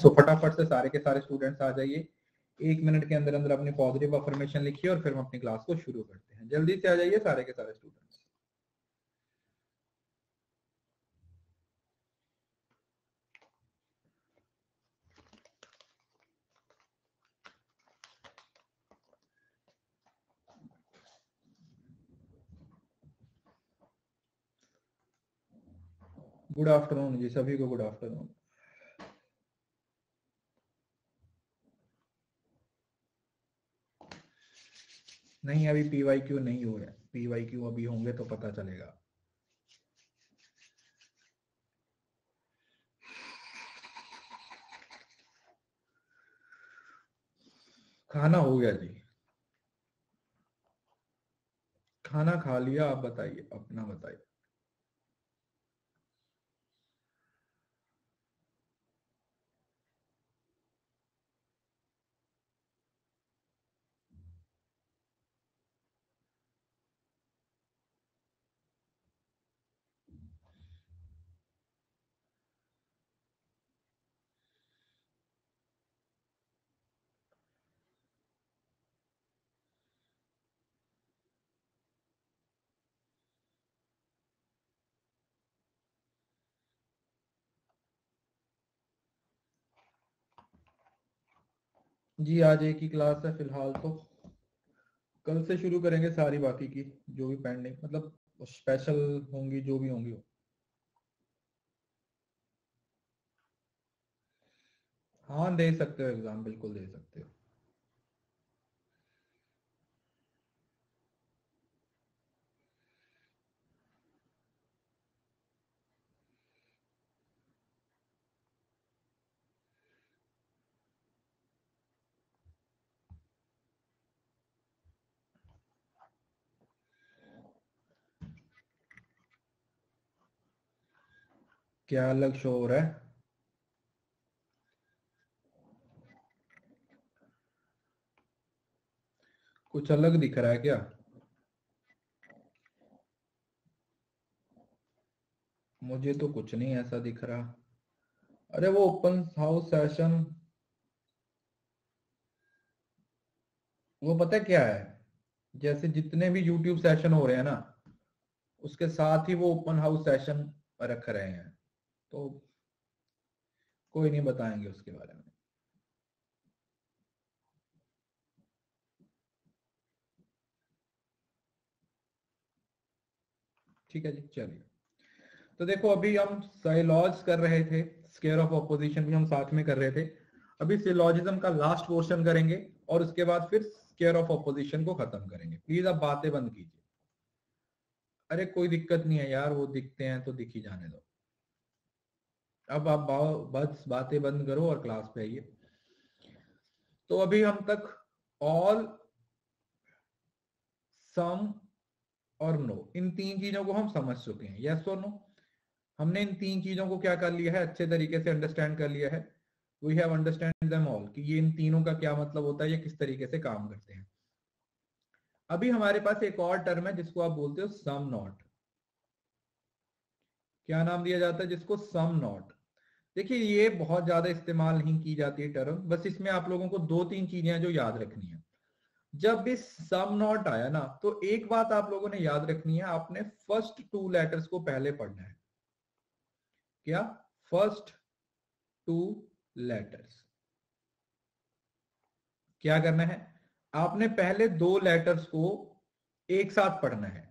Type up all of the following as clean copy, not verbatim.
सो फटाफट से सारे के सारे स्टूडेंट्स आ जाइए, 1 मिनट के अंदर अंदर अपनी पॉजिटिव अफर्मेशन लिखिए और फिर हम अपनी क्लास को शुरू करते हैं। जल्दी से आ जाइए सारे के सारे स्टूडेंट्स। गुड आफ्टरनून जी, सभी को गुड आफ्टरनून। नहीं अभी PYQ नहीं हुए, PYQ अभी होंगे तो पता चलेगा। खाना हो गया जी, खाना खा लिया। आप बताइए, अपना बताइए। जी आज एक ही क्लास है फिलहाल, तो कल से शुरू करेंगे सारी बाकी की जो भी पेंडिंग, मतलब स्पेशल होंगी जो भी होंगी। हाँ दे सकते हो एग्जाम, बिल्कुल दे सकते हो। क्या अलग शो हो रहा है? कुछ अलग दिख रहा है क्या? मुझे तो कुछ नहीं ऐसा दिख रहा। अरे वो ओपन हाउस सेशन, वो पता है क्या है, जैसे जितने भी यूट्यूब सेशन हो रहे हैं ना, उसके साथ ही वो ओपन हाउस सेशन रख रहे हैं, तो कोई नहीं बताएंगे उसके बारे में। ठीक है जी, चलिए। तो देखो अभी हम साइलॉज कर रहे थे, स्क्वायर ऑफ ऑपोजिशन भी हम साथ में कर रहे थे। अभी सिलॉजिज्म का लास्ट पोर्शन करेंगे और उसके बाद फिर स्क्वायर ऑफ ऑपोजिशन को खत्म करेंगे। प्लीज आप बातें बंद कीजिए। अरे कोई दिक्कत नहीं है यार, वो दिखते हैं तो दिख ही जाने दो। अब आप बस बातें बंद करो और क्लास पे आइए। तो अभी हम तक ऑल, सम और नो, इन तीन चीजों को हम समझ चुके हैं। यस और नो, हमने इन तीन चीजों को क्या कर लिया है, अच्छे तरीके से अंडरस्टैंड कर लिया है। We have understand them all कि ये इन तीनों का क्या मतलब होता है, ये किस तरीके से काम करते हैं। अभी हमारे पास एक और टर्म है जिसको आप बोलते हो सम नॉट। क्या नाम दिया जाता है जिसको? Some not. देखिए ये बहुत ज्यादा इस्तेमाल नहीं की जाती है टर्म, बस इसमें आप लोगों को दो तीन चीजें हैं जो याद रखनी है। जब भी सम नॉट आया ना, तो एक बात आप लोगों ने याद रखनी है, आपने फर्स्ट टू लेटर्स को पहले पढ़ना है। क्या? First two letters. क्या करना है? आपने पहले दो लेटर्स को एक साथ पढ़ना है।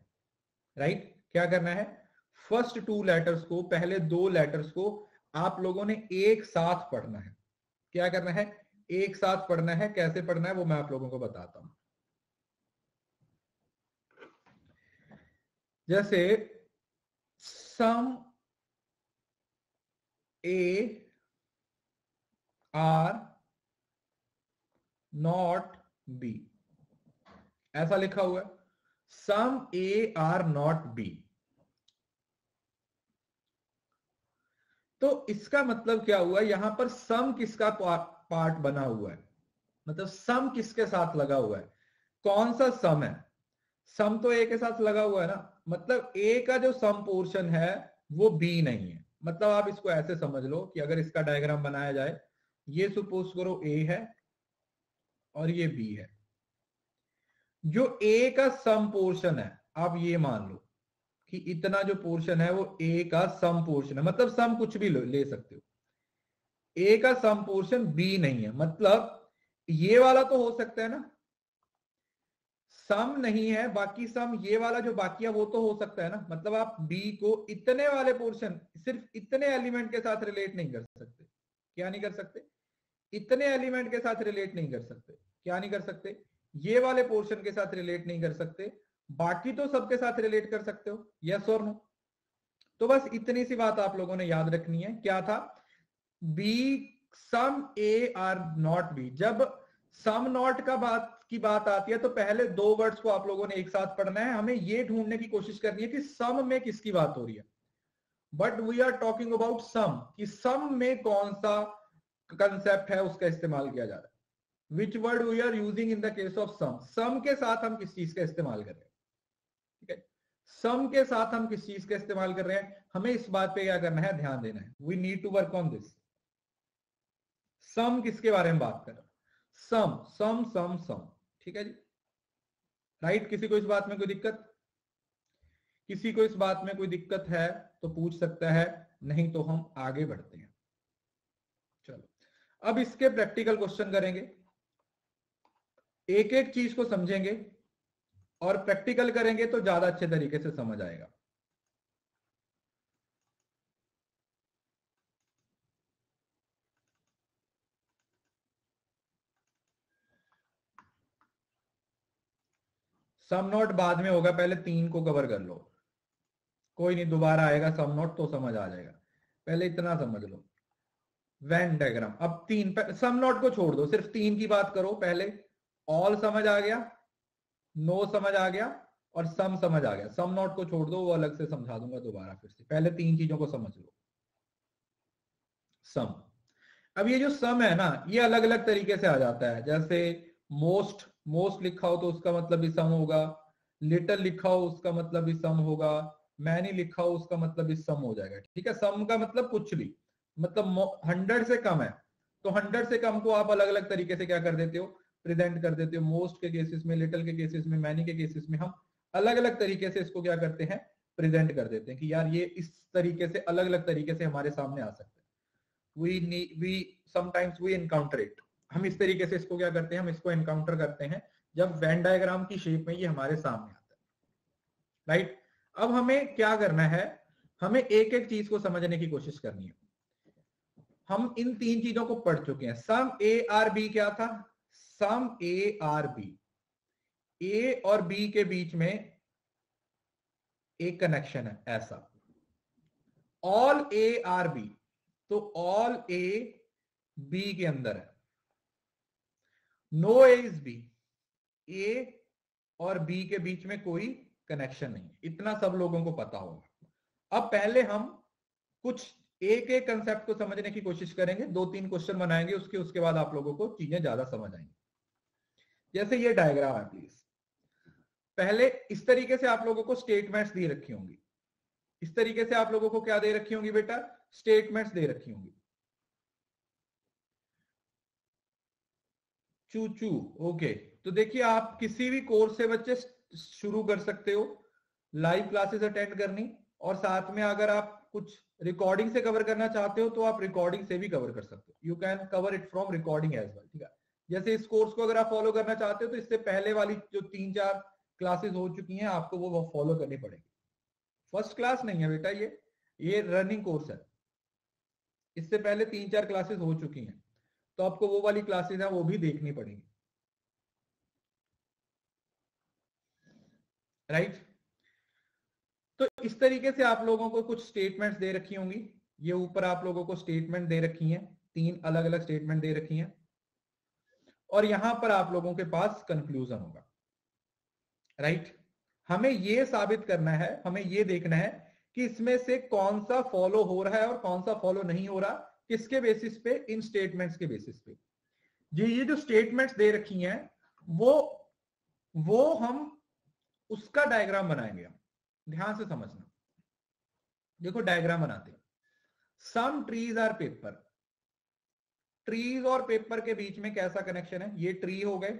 राइट? क्या करना है? फर्स्ट टू लेटर्स को, पहले दो लेटर्स को आप लोगों ने एक साथ पढ़ना है। क्या करना है? एक साथ पढ़ना है। कैसे पढ़ना है वो मैं आप लोगों को बताता हूं। जैसे सम ए आर नॉट बी, ऐसा लिखा हुआ है। सम ए आर नॉट बी। तो इसका मतलब क्या हुआ, यहां पर सम किसका पार्ट बना हुआ है, मतलब सम किसके साथ लगा हुआ है, कौन सा सम है? सम तो ए के साथ लगा हुआ है ना, मतलब ए का जो सम पोर्शन है वो बी नहीं है। मतलब आप इसको ऐसे समझ लो कि अगर इसका डायग्राम बनाया जाए, ये सपोज करो ए है और ये बी है। जो ए का सम पोर्शन है, आप ये मान लो कि इतना जो पोर्शन है वो ए का सम पोर्शन है, मतलब सम कुछ भी ले सकते हो। ए का सम पोर्शन बी नहीं है, मतलब ये वाला तो हो सकता है ना, सम नहीं है, बाकी सम ये वाला जो बाकी है वो तो हो सकता है ना। मतलब आप बी को इतने वाले पोर्शन, सिर्फ इतने एलिमेंट के साथ रिलेट नहीं कर सकते। क्या नहीं कर सकते? इतने एलिमेंट के साथ रिलेट नहीं कर सकते। क्या नहीं कर सकते? ये वाले पोर्शन के साथ रिलेट नहीं कर सकते, बाकी तो सबके साथ रिलेट कर सकते हो। यस और नो? तो बस इतनी सी बात आप लोगों ने याद रखनी है। क्या था? B some A are not B. जब सम नॉट की बात आती है तो पहले दो वर्ड्स को आप लोगों ने एक साथ पढ़ना है। हमें ये ढूंढने की कोशिश करनी है कि सम में किसकी बात हो रही है। But we are talking about some, कि सम में कौन सा कंसेप्ट है उसका इस्तेमाल किया जा रहा है। Which word we are using in the case of some. Some के साथ हम किस चीज का इस्तेमाल कर रहे हैं? ठीक है, सम के साथ हम किस चीज का इस्तेमाल कर रहे हैं, हमें इस बात पे क्या करना है, ध्यान देना है। We need to work on this. Some किसके बारे में बात कर रहे हैं? सम सम सम सम। ठीक है जी, राइट। किसी को इस बात में कोई दिक्कत? किसी को इस बात में कोई दिक्कत है तो पूछ सकता है, नहीं तो हम आगे बढ़ते हैं। चलो, अब इसके प्रैक्टिकल क्वेश्चन करेंगे, एक एक चीज को समझेंगे और प्रैक्टिकल करेंगे तो ज्यादा अच्छे तरीके से समझ आएगा। सम नोट बाद में होगा, पहले तीन को कवर कर लो। कोई नहीं, दोबारा आएगा सम नोट तो समझ आ जाएगा, पहले इतना समझ लो। वेन डायग्राम, अब तीन, सम नोट को छोड़ दो, सिर्फ तीन की बात करो पहले। ऑल समझ आ गया, नो समझ आ गया और सम समझ आ गया। सम नोट को छोड़ दो, वो अलग से समझा दूंगा दोबारा फिर से। पहले तीन चीजों को समझ लो। सम, अब ये जो सम है ना, ये अलग अलग तरीके से आ जाता है। जैसे मोस्ट, मोस्ट लिखा हो तो उसका मतलब भी सम होगा, लिटिल लिखा हो उसका मतलब भी सम होगा, मैनी लिखा हो उसका मतलब भी सम हो जाएगा। ठीक है, सम का मतलब कुछ भी, मतलब 100 से कम है तो 100 से कम को आप अलग अलग तरीके से क्या कर देते हो, प्रेजेंट कर देते हो। मोस्ट के केसेस में, लिटिल के केसेस में, मैनी के केसेस में हम अलग अलग तरीके से इसको क्या करते हैं, प्रेजेंट कर देते हैं कि यार ये इस तरीके से, अलग अलग तरीके से हमारे सामने आ सकता है। we sometimes we encounter it। हम इस तरीके से इसको क्या करते हैं, हम इसको एनकाउंटर करते हैं जब वेन डायग्राम की शेप में ये हमारे सामने आता है। राइट, अब हमें क्या करना है, हमें एक एक चीज को समझने की कोशिश करनी है। हम इन तीन चीजों को पढ़ चुके हैं। सम ए आर बी क्या था? सम ए आर बी, ए और बी के बीच में एक कनेक्शन है ऐसा। ऑल ए आर बी, तो ऑल ए बी के अंदर है। नो ए इज बी, ए और बी के बीच में कोई कनेक्शन नहीं। इतना सब लोगों को पता होगा। अब पहले हम कुछ एक एक कंसेप्ट को समझने की कोशिश करेंगे, दो तीन क्वेश्चन बनाएंगे उसके बाद आप लोगों को चीजें ज्यादा समझ आएंगी। जैसे ये डायग्राम है, प्लीज पहले इस तरीके से आप लोगों को स्टेटमेंट्स दे रखी होंगी। इस तरीके से आप लोगों को क्या दे रखी होंगी बेटा, स्टेटमेंट्स दे रखी होंगी। चू ओके, तो देखिए आप किसी भी कोर्स से बच्चे शुरू कर सकते हो लाइव क्लासेस अटेंड करनी, और साथ में अगर आप कुछ रिकॉर्डिंग से कवर करना चाहते हो तो आप रिकॉर्डिंग से भी कवर कर सकते हो। You can cover it from recording as well. ठीक है, जैसे इस कोर्स को अगर आप फॉलो करना चाहते हो तो इससे पहले वाली जो 3-4 क्लासेस हो चुकी हैं आपको वो फॉलो करनी पड़ेगी। फर्स्ट क्लास नहीं है बेटा, ये रनिंग कोर्स है। इससे पहले 3-4 क्लासेस हो चुकी हैं तो आपको वो वाली क्लासेस है वो भी देखनी पड़ेगी। राइट, तो इस तरीके से आप लोगों को कुछ स्टेटमेंट्स दे रखी होंगी। ये ऊपर आप लोगों को स्टेटमेंट दे रखी हैं, तीन अलग अलग स्टेटमेंट दे रखी हैं, और यहां पर आप लोगों के पास कंक्लूजन होगा। राइट, हमें ये साबित करना है, हमें ये देखना है कि इसमें से कौन सा फॉलो हो रहा है और कौन सा फॉलो नहीं हो रहा। किसके बेसिस पे? इन स्टेटमेंट्स के बेसिस पे। ये जो स्टेटमेंट्स दे रखी हैं वो हम उसका डायग्राम बनाएंगे। हम ध्यान से समझना, देखो डायग्राम बनाते हैं। Some trees are paper, trees और पेपर के बीच में कैसा कनेक्शन है, ये ट्री हो गए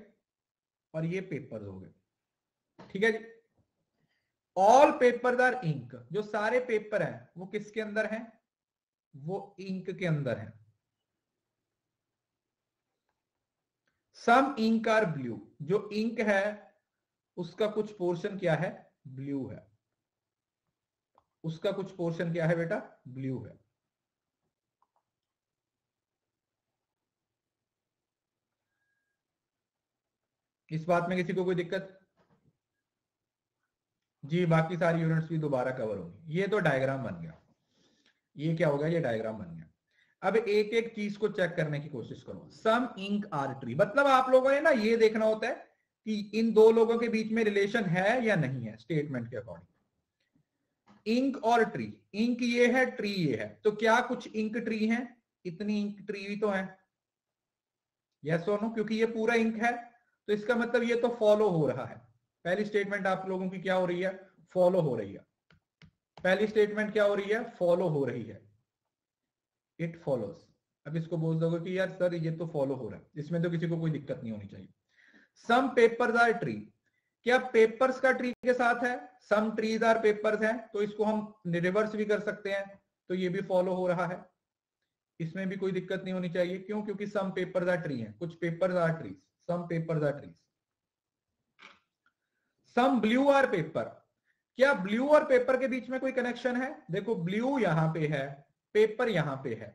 और ये पेपर्स हो गए, ठीक है जी। ऑल पेपर्स आर इंक, जो सारे पेपर हैं वो किसके अंदर हैं, वो इंक के अंदर है। सम इंक आर ब्लू, जो इंक है उसका कुछ पोर्शन क्या है, ब्लू है, उसका कुछ पोर्शन क्या है बेटा, ब्लू है। इस बात में किसी को कोई दिक्कत? जी, बाकी सारी यूनिट्स भी दोबारा कवर होंगी। ये तो डायग्राम बन गया, ये क्या हो गया, ये डायग्राम बन गया। अब एक एक चीज को चेक करने की कोशिश करो। सम इंक आर ट्री, मतलब आप लोगों ने ना ये देखना होता है कि इन दो लोगों के बीच में रिलेशन है या नहीं है, स्टेटमेंट के अकॉर्डिंग। इंक और ट्री, इंक ये है, ट्री ये है, तो क्या कुछ इंक ट्री है, इतनी इंक ट्री भी तो है, यस और नो, क्योंकि ये पूरा इंक है तो इसका मतलब ये तो फॉलो हो रहा है। पहली स्टेटमेंट आप लोगों की क्या हो रही है, फॉलो हो रही है। पहली स्टेटमेंट क्या हो रही है, फॉलो हो रही है, इट फॉलोज। अब इसको बोल दोगे कि यार सर ये तो फॉलो हो रहा है, इसमें तो किसी को कोई दिक्कत नहीं होनी चाहिए। सम पेपर्स आर ट्री, क्या पेपर्स का ट्री के साथ है, सम ट्रीज आर पेपर्स है, तो इसको हम रिवर्स भी कर सकते हैं, तो ये भी फॉलो हो रहा है, इसमें भी कोई दिक्कत नहीं होनी चाहिए। क्यों, क्योंकि सम पेपर्स आर ट्री है, कुछ papers are trees, some papers are trees. Some blue are paper, क्या ब्लू और पेपर के बीच में कोई कनेक्शन है, देखो ब्लू यहां पे है, पेपर यहां पे है,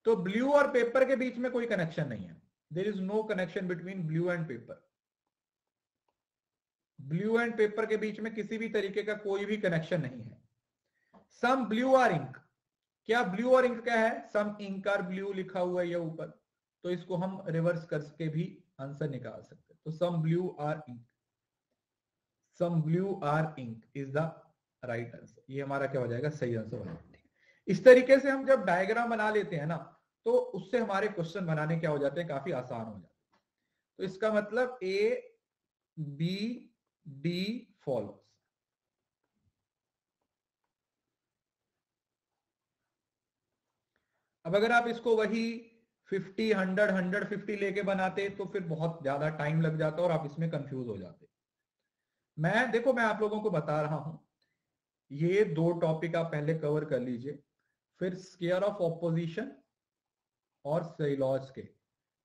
तो ब्लू और पेपर के बीच में कोई कनेक्शन नहीं है। There is no connection between blue and paper. Blue and paper के बीच में किसी भी तरीके का कोई भी कनेक्शन नहीं है। सम ब्लू आर इंक, क्या ब्लू और इंक क्या है, सम इंक आर ब्लू लिखा हुआ है ऊपर, तो इसको हम रिवर्स करके भी आंसर निकाल सकते हैं। तो some blue are ink, some blue are ink is the right answer, ये हमारा क्या हो जाएगा, सही आंसर हो जाएगा। इस तरीके से हम जब डायग्राम बना लेते हैं ना, तो उससे हमारे क्वेश्चन बनाने क्या हो जाते हैं, काफी आसान हो जाते हैं। तो इसका मतलब ए बी डी फॉलोस। अब अगर आप इसको वही 50 100 150 लेके बनाते तो फिर बहुत ज्यादा टाइम लग जाता और आप इसमें कंफ्यूज हो जाते। मैं आप लोगों को बता रहा हूं, ये दो टॉपिक आप पहले कवर कर लीजिए, फिर स्क्वायर ऑफ ऑपोजिशन और सेलॉज के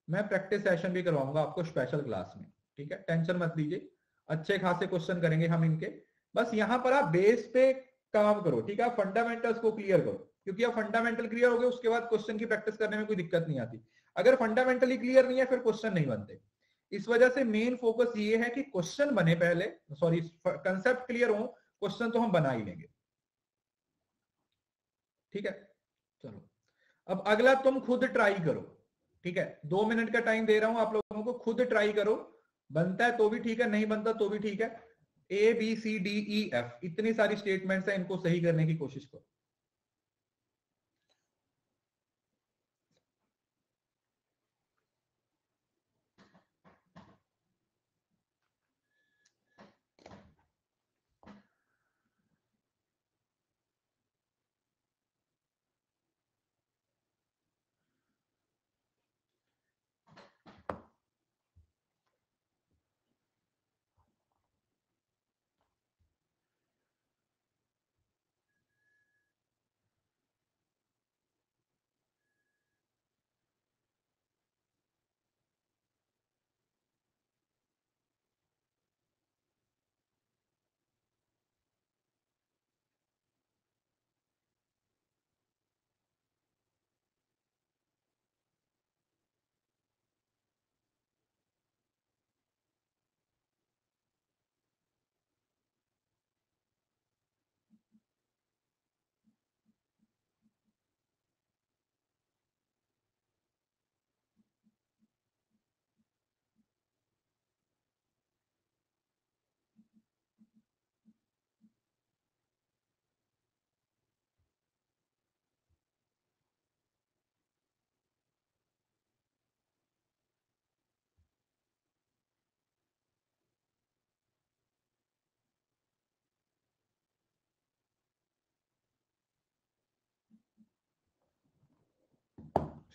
मैं प्रैक्टिस सेशन भी करवाऊंगा आपको स्पेशल क्लास में, ठीक है, टेंशन मत लीजिए, अच्छे खासे क्वेश्चन करेंगे हम इनके। बस यहां पर आप बेस पे काम करो, ठीक है, फंडामेंटल्स को क्लियर करो, क्योंकि आप फंडामेंटल क्लियर हो गए उसके बाद क्वेश्चन की प्रैक्टिस करने में कोई दिक्कत नहीं आती। अगर फंडामेंटली क्लियर नहीं है फिर क्वेश्चन नहीं बनते। इस वजह से मेन फोकस ये है कि क्वेश्चन बने पहले, सॉरी कंसेप्ट क्लियर हो, क्वेश्चन तो हम बना ही लेंगे, ठीक है। चलो, अब अगला तुम खुद ट्राई करो, ठीक है, 2 मिनट का टाइम दे रहा हूं आप लोगों को, खुद ट्राई करो, बनता है तो भी ठीक है, नहीं बनता तो भी ठीक है। A B C D E F, इतनी सारी स्टेटमेंट्स है, इनको सही करने की कोशिश करो।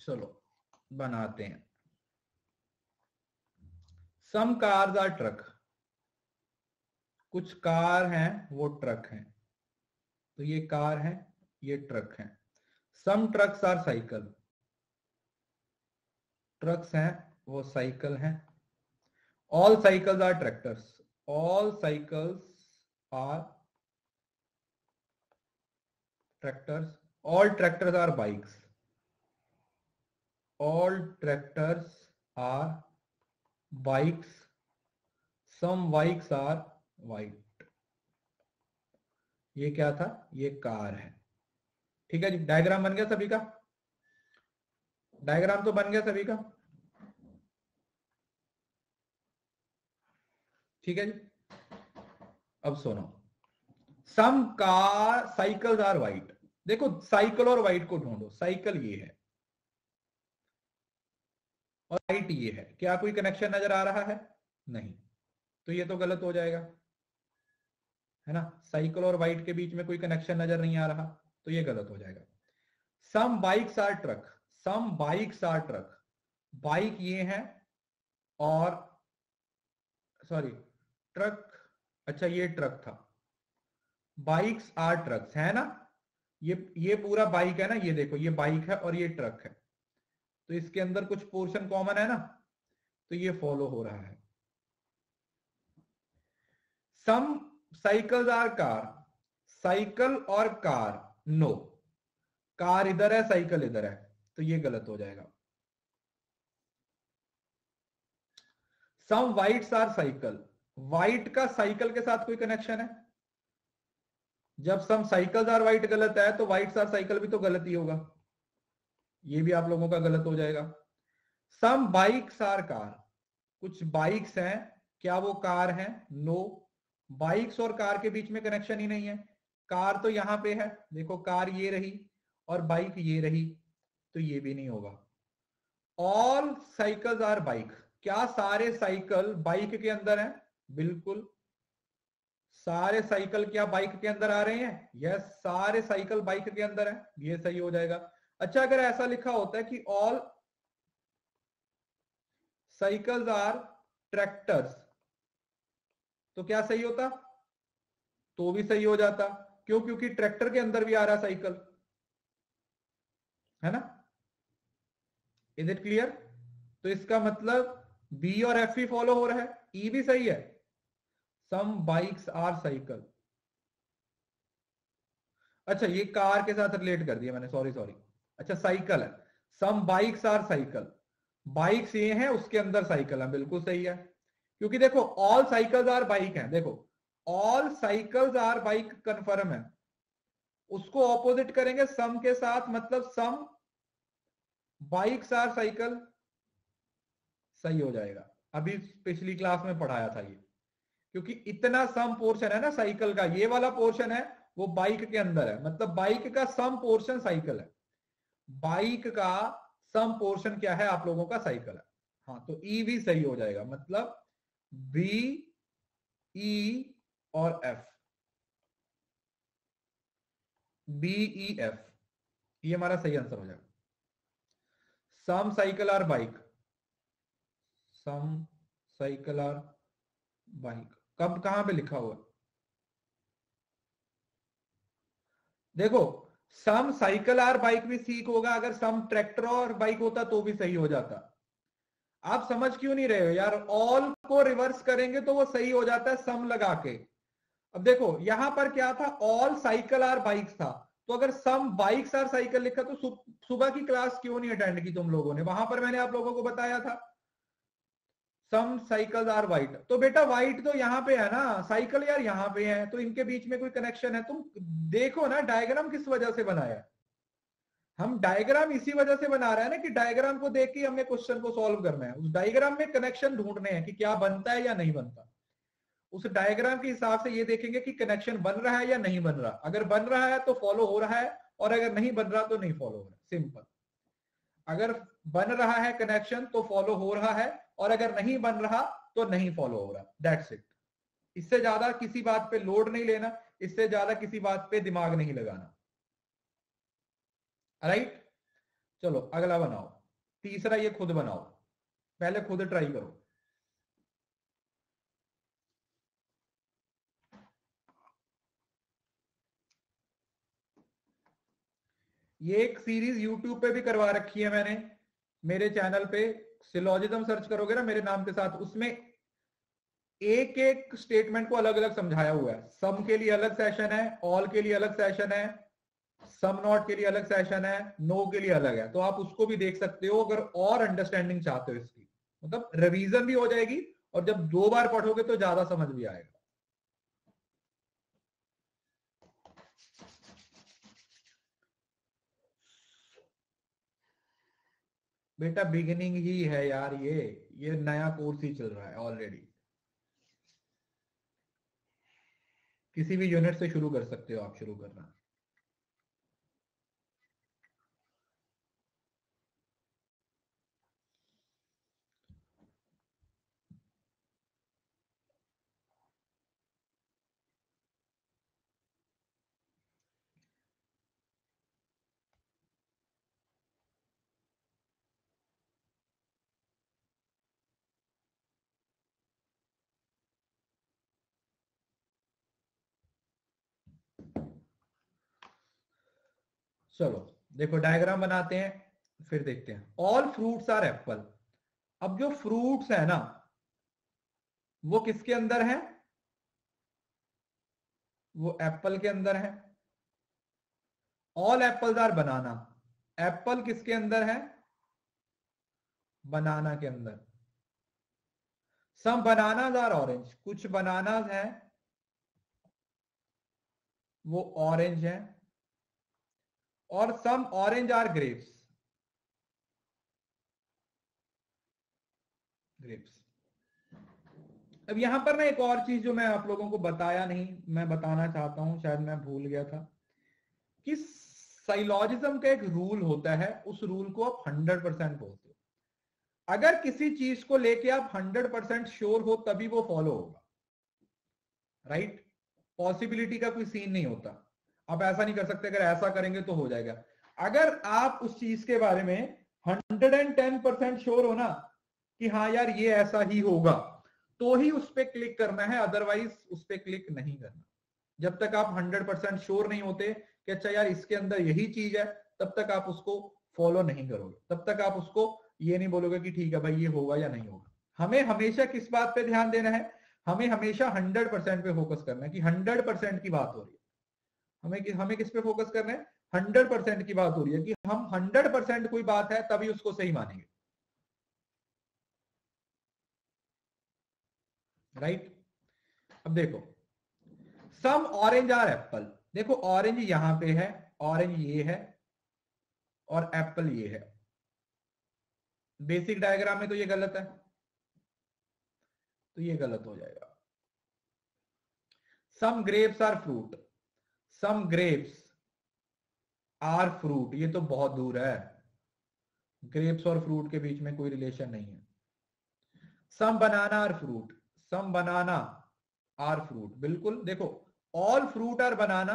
चलो बनाते हैं। सम कार्स आर ट्रक, कुछ कार हैं वो ट्रक हैं, तो ये कार है ये ट्रक है। Some trucks are cycle, trucks हैं वो साइकिल हैं। All cycles are tractors, all cycles are tractors. All tractors are bikes, all tractors are bikes. Some bikes are white. ये क्या था, ये कार है। ठीक है जी, डायग्राम बन गया सभी का, डायग्राम तो बन गया सभी का। ठीक है जी, अब सुनो। सम कार साइकिल्स आर वाइट। देखो साइकिल और वाइट को ढूंढो, साइकिल ये है और वाइट ये है, क्या कोई कनेक्शन नजर आ रहा है? नहीं, तो ये तो गलत हो जाएगा, है ना। साइकिल और वाइट के बीच में कोई कनेक्शन नजर नहीं आ रहा, तो ये गलत हो जाएगा। Some bikes are truck, some bikes are truck, bike ये है और सॉरी ट्रक, अच्छा ये ट्रक था। बाइक्स आर ट्रक्स है ना, ये पूरा बाइक है ना, ये देखो ये बाइक है और ये ट्रक है, तो इसके अंदर कुछ पोर्शन कॉमन है ना, तो ये फॉलो हो रहा है। सम साइकिल्स आर कार, साइकिल और कार नो, कार इधर है साइकिल इधर है, तो ये गलत हो जाएगा। सम वाइट्स आर साइकिल, वाइट का साइकिल के साथ कोई कनेक्शन है? जब सम साइकिल्स आर वाइट गलत है तो वाइट्स आर साइकिल भी तो गलत ही होगा, ये भी आप लोगों का गलत हो जाएगा। सम बाइक्स आर कार, कुछ बाइक्स हैं, क्या वो कार हैं? नो, बाइक्स और कार के बीच में कनेक्शन ही नहीं है। कार तो यहां पे है, देखो कार ये रही और बाइक ये रही, तो ये भी नहीं होगा। ऑल साइकिल्स आर बाइक, क्या सारे साइकिल बाइक के अंदर हैं? बिल्कुल, सारे साइकिल क्या बाइक के अंदर आ रहे हैं? यस, सारे साइकिल बाइक के अंदर है, ये सही हो जाएगा। अच्छा, अगर ऐसा लिखा होता है कि ऑल साइकिल्स आर ट्रैक्टर्स, तो क्या सही होता? तो भी सही हो जाता, क्यों? क्योंकि ट्रैक्टर के अंदर भी आ रहा साइकिल, है ना। Is it clear? तो इसका मतलब बी और एफ भी फॉलो हो रहा है, ई भी सही है। सम बाइक्स आर साइकिल, अच्छा ये कार के साथ रिलेट कर दिया मैंने, सॉरी सॉरी। अच्छा साइकिल है, सम बाइक्स आर साइकिल, बाइक्स ये है उसके अंदर साइकिल है, बिल्कुल सही है। क्योंकि देखो ऑल साइकिल्स आर बाइक है, देखो all cycles are bike confirm है, उसको ऑपोजिट करेंगे सम के साथ, मतलब सम बाइक्स आर साइकिल, सही हो जाएगा। अभी पिछली क्लास में पढ़ाया था ये, क्योंकि इतना सम पोर्शन है ना साइकिल का, ये वाला पोर्शन है वो बाइक के अंदर है, मतलब बाइक का सम पोर्शन साइकिल है, बाइक का सम पोर्शन क्या है आप लोगों का? साइकिल है। हाँ, तो ई भी सही हो जाएगा, मतलब बी, ई और एफ, बी ई एफ, ये हमारा सही आंसर हो जाएगा। Some cycle are bike, some cycle are bike, कब कहां पे लिखा हुआ? देखो सम साइकिल आर बाइक भी ठीक होगा, अगर सम ट्रैक्टर और बाइक होता तो भी सही हो जाता। आप समझ क्यों नहीं रहे हो यार? ऑल को रिवर्स करेंगे तो वो सही हो जाता है सम लगा के। अब देखो यहां पर क्या था, ऑल साइकिल आर बाइक्स था, तो अगर सम बाइक्स आर साइकिल लिखा तो सुबह की क्लास क्यों नहीं अटेंड की तुम लोगों ने? वहां पर मैंने आप लोगों को बताया था सम साइकिल्स आर वाइट, तो बेटा वाइट तो यहाँ पे है ना, साइकिल यार यहाँ पे है, तो इनके बीच में कोई कनेक्शन है? तुम देखो ना डायग्राम किस वजह से बनाया है। हम डायग्राम इसी वजह से बना रहे हैं ना कि डायग्राम को देख के हमें क्वेश्चन को सॉल्व करना है, उस डायग्राम में कनेक्शन ढूंढने हैं कि क्या बनता है या नहीं बनता। उस डायग्राम के हिसाब से ये देखेंगे कि कनेक्शन बन रहा है या नहीं बन रहा, अगर बन रहा है तो फॉलो हो रहा है, और अगर नहीं बन रहा तो नहीं फॉलो हो रहा, सिंपल। अगर बन रहा है कनेक्शन तो फॉलो हो रहा है, और अगर नहीं बन रहा तो नहीं फॉलो हो रहा, दैट्स इट। इससे ज्यादा किसी बात पे लोड नहीं लेना, इससे ज्यादा किसी बात पे दिमाग नहीं लगाना, राइट। चलो अगला बनाओ, तीसरा ये खुद बनाओ, पहले खुद ट्राई करो। ये एक सीरीज यूट्यूब पे भी करवा रखी है मैंने, मेरे चैनल पे सिलोजिज्म सर्च करोगे ना मेरे नाम के साथ, उसमें एक एक स्टेटमेंट को अलग अलग समझाया हुआ है। सम के लिए अलग सेशन है, ऑल के लिए अलग सेशन है, सम नॉट के लिए अलग सेशन है, नो के लिए अलग है। तो आप उसको भी देख सकते हो अगर और अंडरस्टैंडिंग चाहते हो इसकी, मतलब रिवीजन भी हो जाएगी और जब 2 बार पढ़ोगे तो ज्यादा समझ भी आएगा। बेटा बिगिनिंग ही है यार, ये नया कोर्स ही चल रहा है ऑलरेडी। किसी भी यूनिट से शुरू कर सकते हो आप, शुरू करना। चलो देखो डायग्राम बनाते हैं फिर देखते हैं। All fruits are apple. अब जो फ्रूट्स है ना वो किसके अंदर है, वो एप्पल के अंदर है। All apples are banana, apple किसके अंदर है, बनाना के अंदर। सम बनानाज आर ऑरेंज, कुछ बनानाज हैं वो ऑरेंज है, और some orange are grapes, grapes. अब यहां पर ना एक और चीज जो मैं आप लोगों को बताया नहीं, मैं बताना चाहता हूं, शायद मैं भूल गया था, कि साइलॉजिज्म का एक रूल होता है, उस रूल को आप 100% बोलते हो। अगर किसी चीज को लेके आप 100% श्योर हो तभी वो फॉलो होगा, राइट। पॉसिबिलिटी का कोई सीन नहीं होता, आप ऐसा नहीं कर सकते अगर ऐसा करेंगे तो हो जाएगा। अगर आप उस चीज के बारे में 110% श्योर हो ना कि हाँ यार ये ऐसा ही होगा, तो ही उस पर क्लिक करना है, अदरवाइज उस पर क्लिक नहीं करना। जब तक आप 100% श्योर नहीं होते कि अच्छा यार इसके अंदर यही चीज है, तब तक आप उसको फॉलो नहीं करोगे, तब तक आप उसको ये नहीं बोलोगे कि ठीक है भाई ये होगा या नहीं होगा। हमें हमेशा किस बात पे ध्यान देना है, हमें हमेशा 100% पे फोकस करना है कि 100% की बात हो रही है। हमें किस पे फोकस करना है, 100% की बात हो रही है कि हम 100% कोई बात है तभी उसको सही मानेंगे, राइट। अब देखो सम ऑरेंज आर एप्पल, देखो ऑरेंज यहां पे है, ऑरेंज ये है और एप्पल ये है। बेसिक डायग्राम में तो ये गलत है, तो ये गलत हो जाएगा। Some grapes are fruit, some grapes are fruit, ये तो बहुत दूर है, ग्रेप्स और फ्रूट के बीच में कोई रिलेशन नहीं है। Some banana are fruit, some banana are fruit, बिल्कुल देखो ऑल फ्रूट आर बनाना।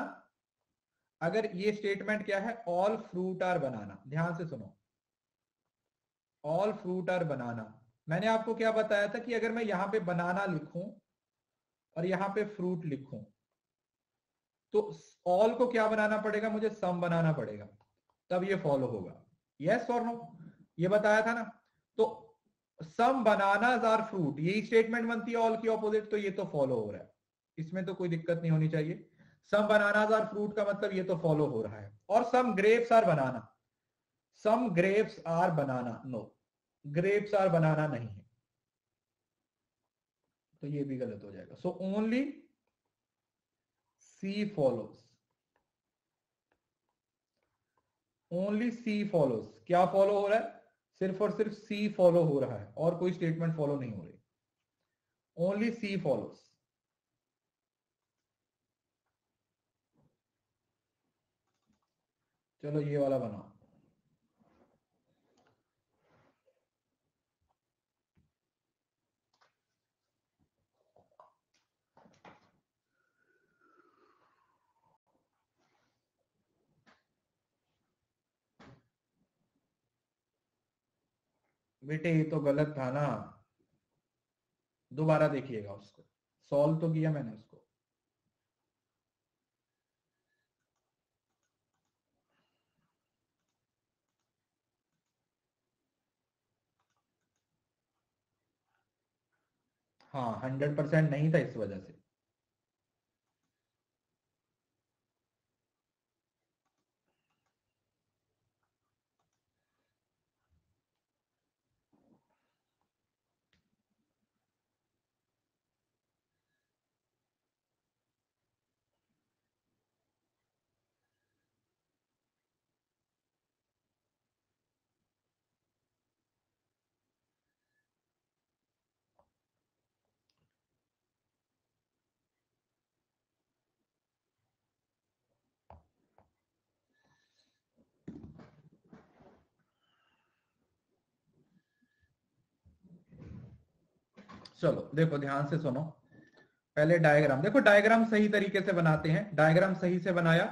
अगर ये स्टेटमेंट क्या है, ऑल फ्रूट आर बनाना, ध्यान से सुनो, ऑल फ्रूट आर बनाना। मैंने आपको क्या बताया था कि अगर मैं यहां पे बनाना लिखूं और यहां पे फ्रूट लिखूं तो ऑल को क्या बनाना पड़ेगा, मुझे सम बनाना पड़ेगा, तब ये फॉलो होगा। यस और नो, ये बताया था ना। तो सम बनानास आर फ्रूट, यही स्टेटमेंट बनती है ऑल की ऑपोजिट, तो ये तो फॉलो हो रहा है, इसमें तो कोई दिक्कत नहीं होनी चाहिए। सम बनानास आर फ्रूट का मतलब ये तो फॉलो हो रहा है। और some grapes are banana, some grapes are banana, no, grapes are banana नहीं है, तो ये भी गलत हो जाएगा। So only C follows, only C follows. क्या फॉलो हो रहा है, सिर्फ और सिर्फ सी फॉलो हो रहा है और कोई स्टेटमेंट फॉलो नहीं हो रही, ओनली सी फॉलोज। चलो ये वाला बनाओ। बेटे ये तो गलत था ना, दोबारा देखिएगा उसको, सॉल्व तो किया मैंने उसको। हाँ 100% नहीं था इस वजह से। चलो देखो ध्यान से सुनो, पहले डायग्राम देखो, डायग्राम सही तरीके से बनाते हैं, डायग्राम सही से बनाया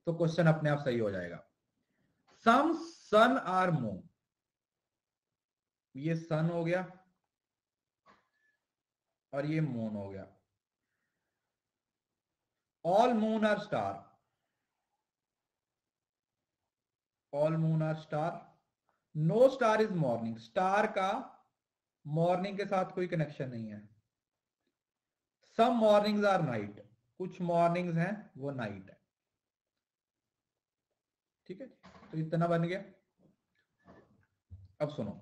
तो क्वेश्चन अपने आप सही हो जाएगा। सम सन आर मून, ये सन हो गया और ये मून हो गया। All moon are star, all moon are star, no star is morning, star का मॉर्निंग के साथ कोई कनेक्शन नहीं है। सम मॉर्निंग्स आर नाइट, कुछ मॉर्निंग्स हैं वो नाइट है। ठीक है, तो इतना बन गया। अब सुनो,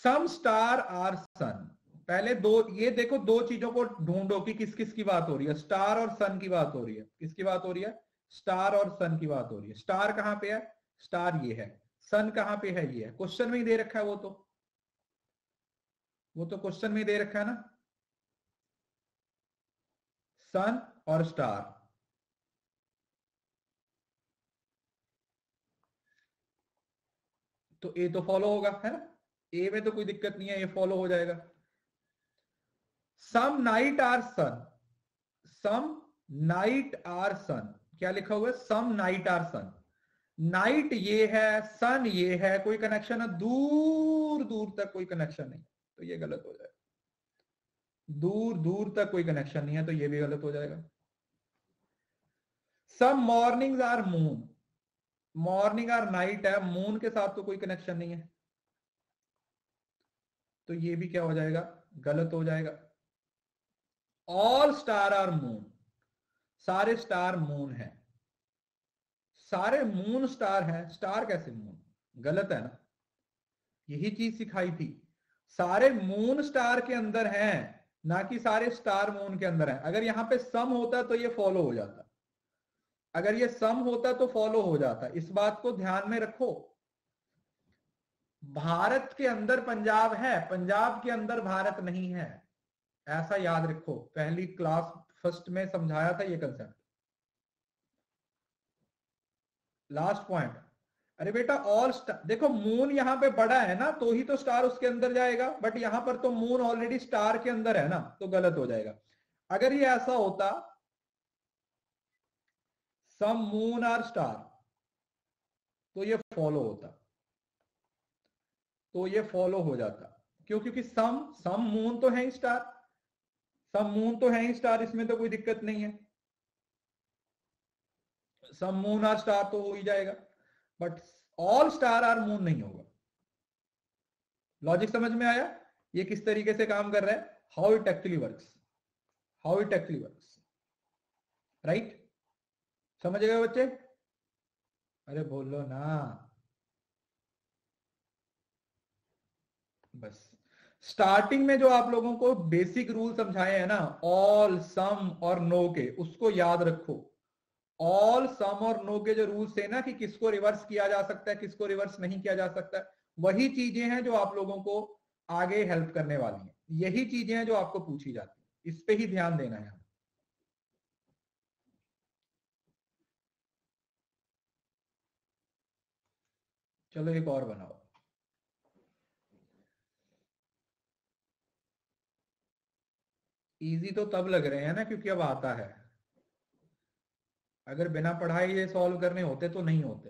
सम स्टार आर सन, पहले दो ये देखो, दो चीजों को ढूंढो कि किस किस की बात हो रही है। स्टार और सन की बात हो रही है, किसकी बात हो रही है? स्टार और सन की बात हो रही है। स्टार कहां पे है? स्टार ये है। सन कहां पे है? ये है। क्वेश्चन में ही दे रखा है वो तो क्वेश्चन में ही दे रखा है ना, सन और स्टार। तो ए तो फॉलो होगा, है ना, ए में तो कोई दिक्कत नहीं है, ये फॉलो हो जाएगा। Some night are sun, some night are sun, क्या लिखा हुआ है? Some night are sun. Night ये है, सन ये है, कोई कनेक्शन है? दूर दूर तक कोई कनेक्शन नहीं, तो ये गलत हो जाएगा। दूर दूर तक कोई कनेक्शन नहीं है, तो ये भी गलत हो जाएगा। Some mornings are moon, morning are night है, मून के साथ तो कोई कनेक्शन नहीं है, तो ये भी क्या हो जाएगा? गलत हो जाएगा। ऑल स्टार आर मून, सारे स्टार मून है, सारे मून स्टार हैं, स्टार कैसे मून? गलत है ना, यही चीज सिखाई थी। सारे मून स्टार के अंदर हैं, ना कि सारे स्टार मून के अंदर हैं। अगर यहां पे सम होता तो ये फॉलो हो जाता, अगर ये सम होता तो फॉलो हो जाता, इस बात को ध्यान में रखो। भारत के अंदर पंजाब है, पंजाब के अंदर भारत नहीं है, ऐसा याद रखो, पहली क्लास फर्स्ट में समझाया था ये कंसेप्ट। लास्ट पॉइंट, अरे बेटा ऑल स्टार, देखो मून यहां पे बड़ा है ना, तो ही तो स्टार उसके अंदर जाएगा, बट यहां पर तो मून ऑलरेडी स्टार के अंदर है ना, तो गलत हो जाएगा। अगर ये ऐसा होता, सम मून आर स्टार, तो ये फॉलो होता, तो ये फॉलो हो जाता। क्यों? क्योंकि सम सम मून तो है ही स्टार, सम मून तो है ही स्टार, इसमें तो कोई दिक्कत नहीं है, सम मून आर स्टार तो हो ही जाएगा, but all star are moon नहीं होगा। लॉजिक समझ में आया? ये किस तरीके से काम कर रहा है, how it actually works, how it actually works, right? समझ गए बच्चे? अरे बोलो ना, बस स्टार्टिंग में जो आप लोगों को बेसिक रूल समझाए हैं ना, ऑल सम और नो के, उसको याद रखो। ऑल सम और नो के जो रूल्स है ना, कि किसको रिवर्स किया जा सकता है, किसको रिवर्स नहीं किया जा सकता है, वही चीजें हैं जो आप लोगों को आगे हेल्प करने वाली हैं, यही चीजें हैं जो आपको पूछी जाती है, इस पे ही ध्यान देना है। चलो एक और बनाओ। इजी तो तब लग रहे हैं ना क्योंकि अब आता है, अगर बिना पढ़ाई ये सॉल्व करने होते तो नहीं होते।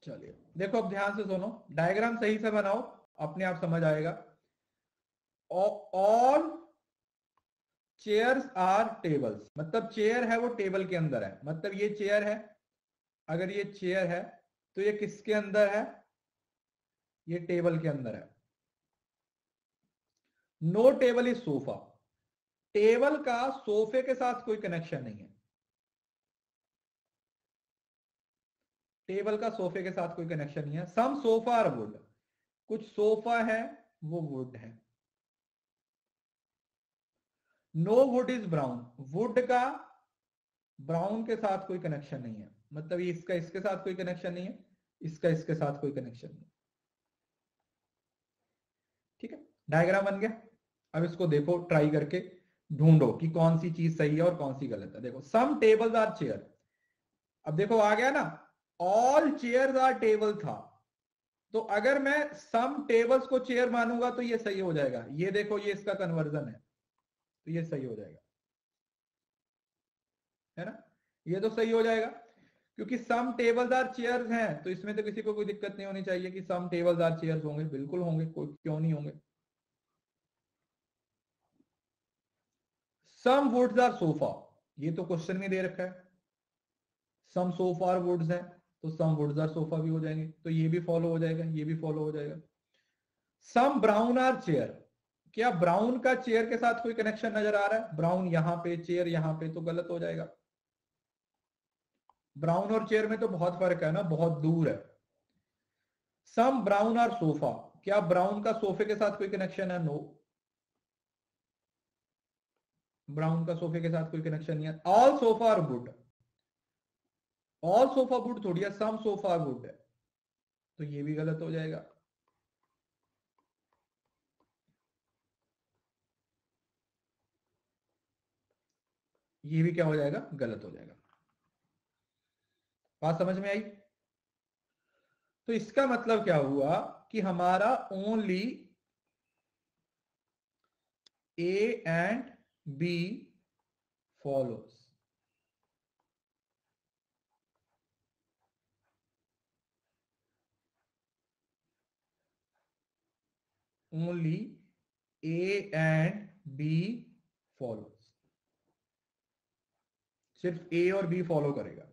चलिए देखो, अब ध्यान से सुनो, डायग्राम सही से बनाओ, अपने आप समझ आएगा। ऑल चेयर्स आर टेबल्स, मतलब चेयर है वो टेबल के अंदर है, मतलब ये चेयर है, अगर ये चेयर है तो ये किसके अंदर है, ये टेबल के अंदर है। No table is sofa, table का सोफे के साथ कोई कनेक्शन नहीं है, टेबल का सोफे के साथ कोई कनेक्शन नहीं है। सम सोफा आर वुड, कुछ सोफा है वो वुड है। No wood is brown, wood का ब्राउन के साथ कोई कनेक्शन नहीं है, मतलब ये इसका इसके साथ कोई कनेक्शन नहीं है, इसका इसके साथ कोई कनेक्शन नहीं है। ठीक है, डायग्राम बन गया। अब इसको देखो, ट्राई करके ढूंढो कि कौन सी चीज सही है और कौन सी गलत है। देखो, सम टेबल्स आर चेयर, अब देखो आ गया ना, ऑल चेयर्स आर टेबल था, तो अगर मैं सम टेबल्स को चेयर मानूंगा तो ये सही हो जाएगा। ये देखो, ये इसका कन्वर्जन है, तो ये सही हो जाएगा, है ना, ये तो सही हो जाएगा, क्योंकि सम टेबल्स आर चेयर्स हैं, तो इसमें तो किसी को कोई दिक्कत नहीं होनी चाहिए कि सम टेबल्स आर चेयर्स होंगे, बिल्कुल होंगे, कोई क्यों नहीं होंगे। सम वुड्स आर सोफा, ये तो क्वेश्चन में दे रखा है, सम सोफा आर वुड्स है, तो सम वुड्स आर सोफा भी हो जाएंगे, तो ये भी फॉलो हो जाएगा, ये भी फॉलो हो जाएगा। सम ब्राउन आर चेयर, क्या ब्राउन का चेयर के साथ कोई कनेक्शन नजर आ रहा है, ब्राउन यहां पे चेयर यहां पे, तो गलत हो जाएगा। ब्राउन और चेयर में तो बहुत फर्क है ना, बहुत दूर है। सम ब्राउन आर सोफा, क्या ब्राउन का सोफे के साथ कोई कनेक्शन है, नो, ब्राउन का सोफे के साथ कोई कनेक्शन नहीं है। All sofa are wood, all sofa wood थोड़ी है, सम सोफा वुड है, तो ये भी गलत हो जाएगा। ये भी क्या हो जाएगा, गलत हो जाएगा। बात समझ में आई? तो इसका मतलब क्या हुआ कि हमारा only A and B follows, only A and B follows, सिर्फ ए और बी फॉलो करेगा,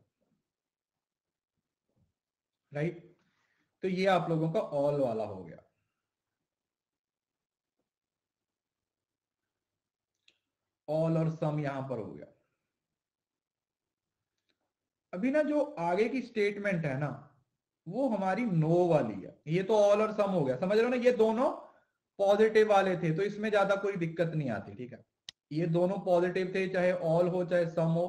राइट। तो ये आप लोगों का ऑल वाला हो गया। ऑल और सम यहां पर हो गया। अभी ना जो आगे की स्टेटमेंट है ना, वो हमारी नो वाली है। ये तो ऑल और सम हो गया, समझ रहे हो ना, ये दोनों पॉजिटिव वाले थे, तो इसमें ज्यादा कोई दिक्कत नहीं आती, ठीक है। ये दोनों पॉजिटिव थे, चाहे ऑल हो चाहे सम हो,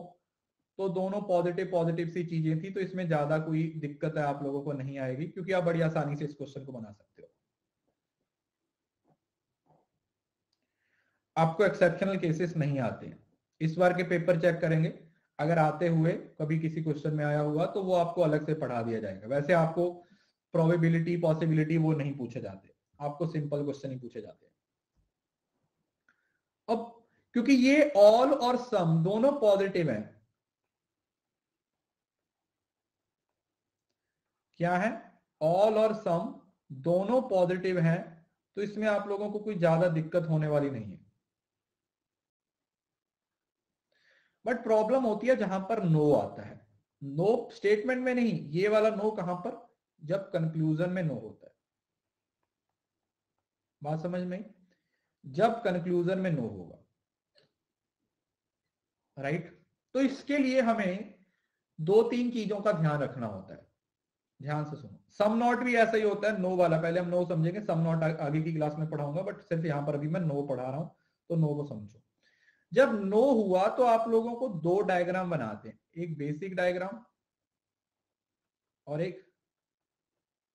तो दोनों पॉजिटिव पॉजिटिव सी चीजें थी, तो इसमें ज्यादा कोई दिक्कत है आप लोगों को नहीं आएगी, क्योंकि आप बड़ी आसानी से इस क्वेश्चन को बना सकते हो। आपको एक्सेप्शनल केसेस नहीं आते हैं, इस बार के पेपर चेक करेंगे, अगर आते हुए कभी किसी क्वेश्चन में आया हुआ तो वो आपको अलग से पढ़ा दिया जाएगा। वैसे आपको प्रोबेबिलिटी पॉसिबिलिटी वो नहीं पूछे जाते, आपको सिंपल क्वेश्चन ही पूछे जाते हैं। अब क्योंकि ये ऑल और सम दोनों पॉजिटिव हैं, क्या है, ऑल और सम दोनों पॉजिटिव हैं, तो इसमें आप लोगों को कोई ज्यादा दिक्कत होने वाली नहीं है। बट प्रॉब्लम होती है जहां पर नो आता है, नो स्टेटमेंट में नहीं, ये वाला नो कहां पर, जब कंक्लूजन में नो होता है। बात समझ में? जब कंक्लूजन में नो होगा, राइट। तो इसके लिए हमें दो तीन चीजों का ध्यान रखना होता है, ध्यान से सुनो। सम नॉट भी ऐसा ही होता है, नो वाला, पहले हम नो समझेंगे, सम नॉट आगे की क्लास में पढ़ाऊंगा, बट सिर्फ यहां पर अभी मैं नो पढ़ा रहा हूं, तो नो को समझो। जब नो हुआ तो आप लोगों को दो डायग्राम बनाते हैं, एक बेसिक डायग्राम और एक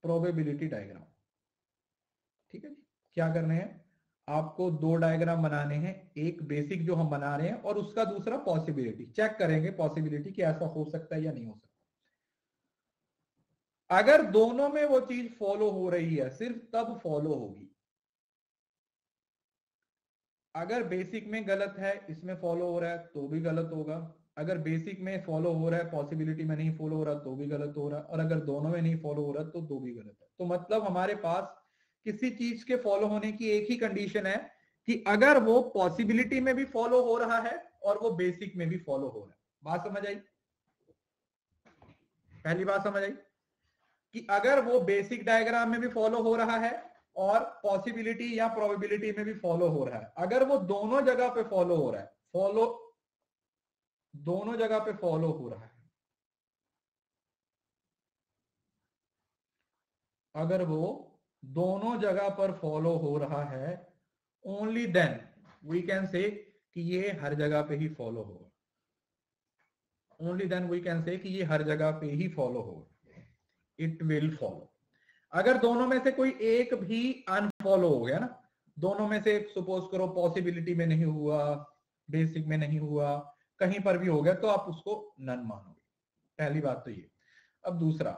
प्रोबेबिलिटी डायग्राम। ठीक है जी, क्या करने हैं, आपको दो डायग्राम बनाने हैं, एक बेसिक जो हम बना रहे हैं और उसका दूसरा पॉसिबिलिटी, चेक करेंगे पॉसिबिलिटी कि ऐसा हो सकता है या नहीं हो सकता। अगर दोनों में वो चीज फॉलो हो रही है, सिर्फ तब फॉलो होगी। अगर बेसिक में गलत है, इसमें फॉलो हो रहा है, तो भी गलत होगा। अगर बेसिक में फॉलो हो रहा है, पॉसिबिलिटी में नहीं फॉलो हो रहा तो भी गलत हो रहा है, और अगर दोनों में नहीं फॉलो हो रहा तो भी गलत है। तो मतलब हमारे पास किसी चीज के फॉलो होने की एक ही कंडीशन है कि अगर वो पॉसिबिलिटी में भी फॉलो हो रहा है और वो बेसिक में भी फॉलो हो रहा है। बात समझ आई? पहली बात समझ आई कि अगर वो बेसिक डायग्राम में भी फॉलो हो रहा है और पॉसिबिलिटी या प्रोबेबिलिटी में भी फॉलो हो रहा है, अगर वो दोनों जगह पे फॉलो हो रहा है, दोनों जगह पे फॉलो हो रहा है, अगर वो दोनों जगह पर फॉलो हो रहा है, only then we can say कि ये हर जगह पे ही फॉलो होगा। Only then we can say कि ये हर जगह पे ही फॉलो होगा, इट विल फॉलो। अगर दोनों में से कोई एक भी अनफॉलो हो गया ना, दोनों में से सपोज करो पॉसिबिलिटी में नहीं हुआ, बेसिक में नहीं हुआ, कहीं पर भी हो गया, तो आप उसको नन मानोगे। पहली बात तो ये। अब दूसरा,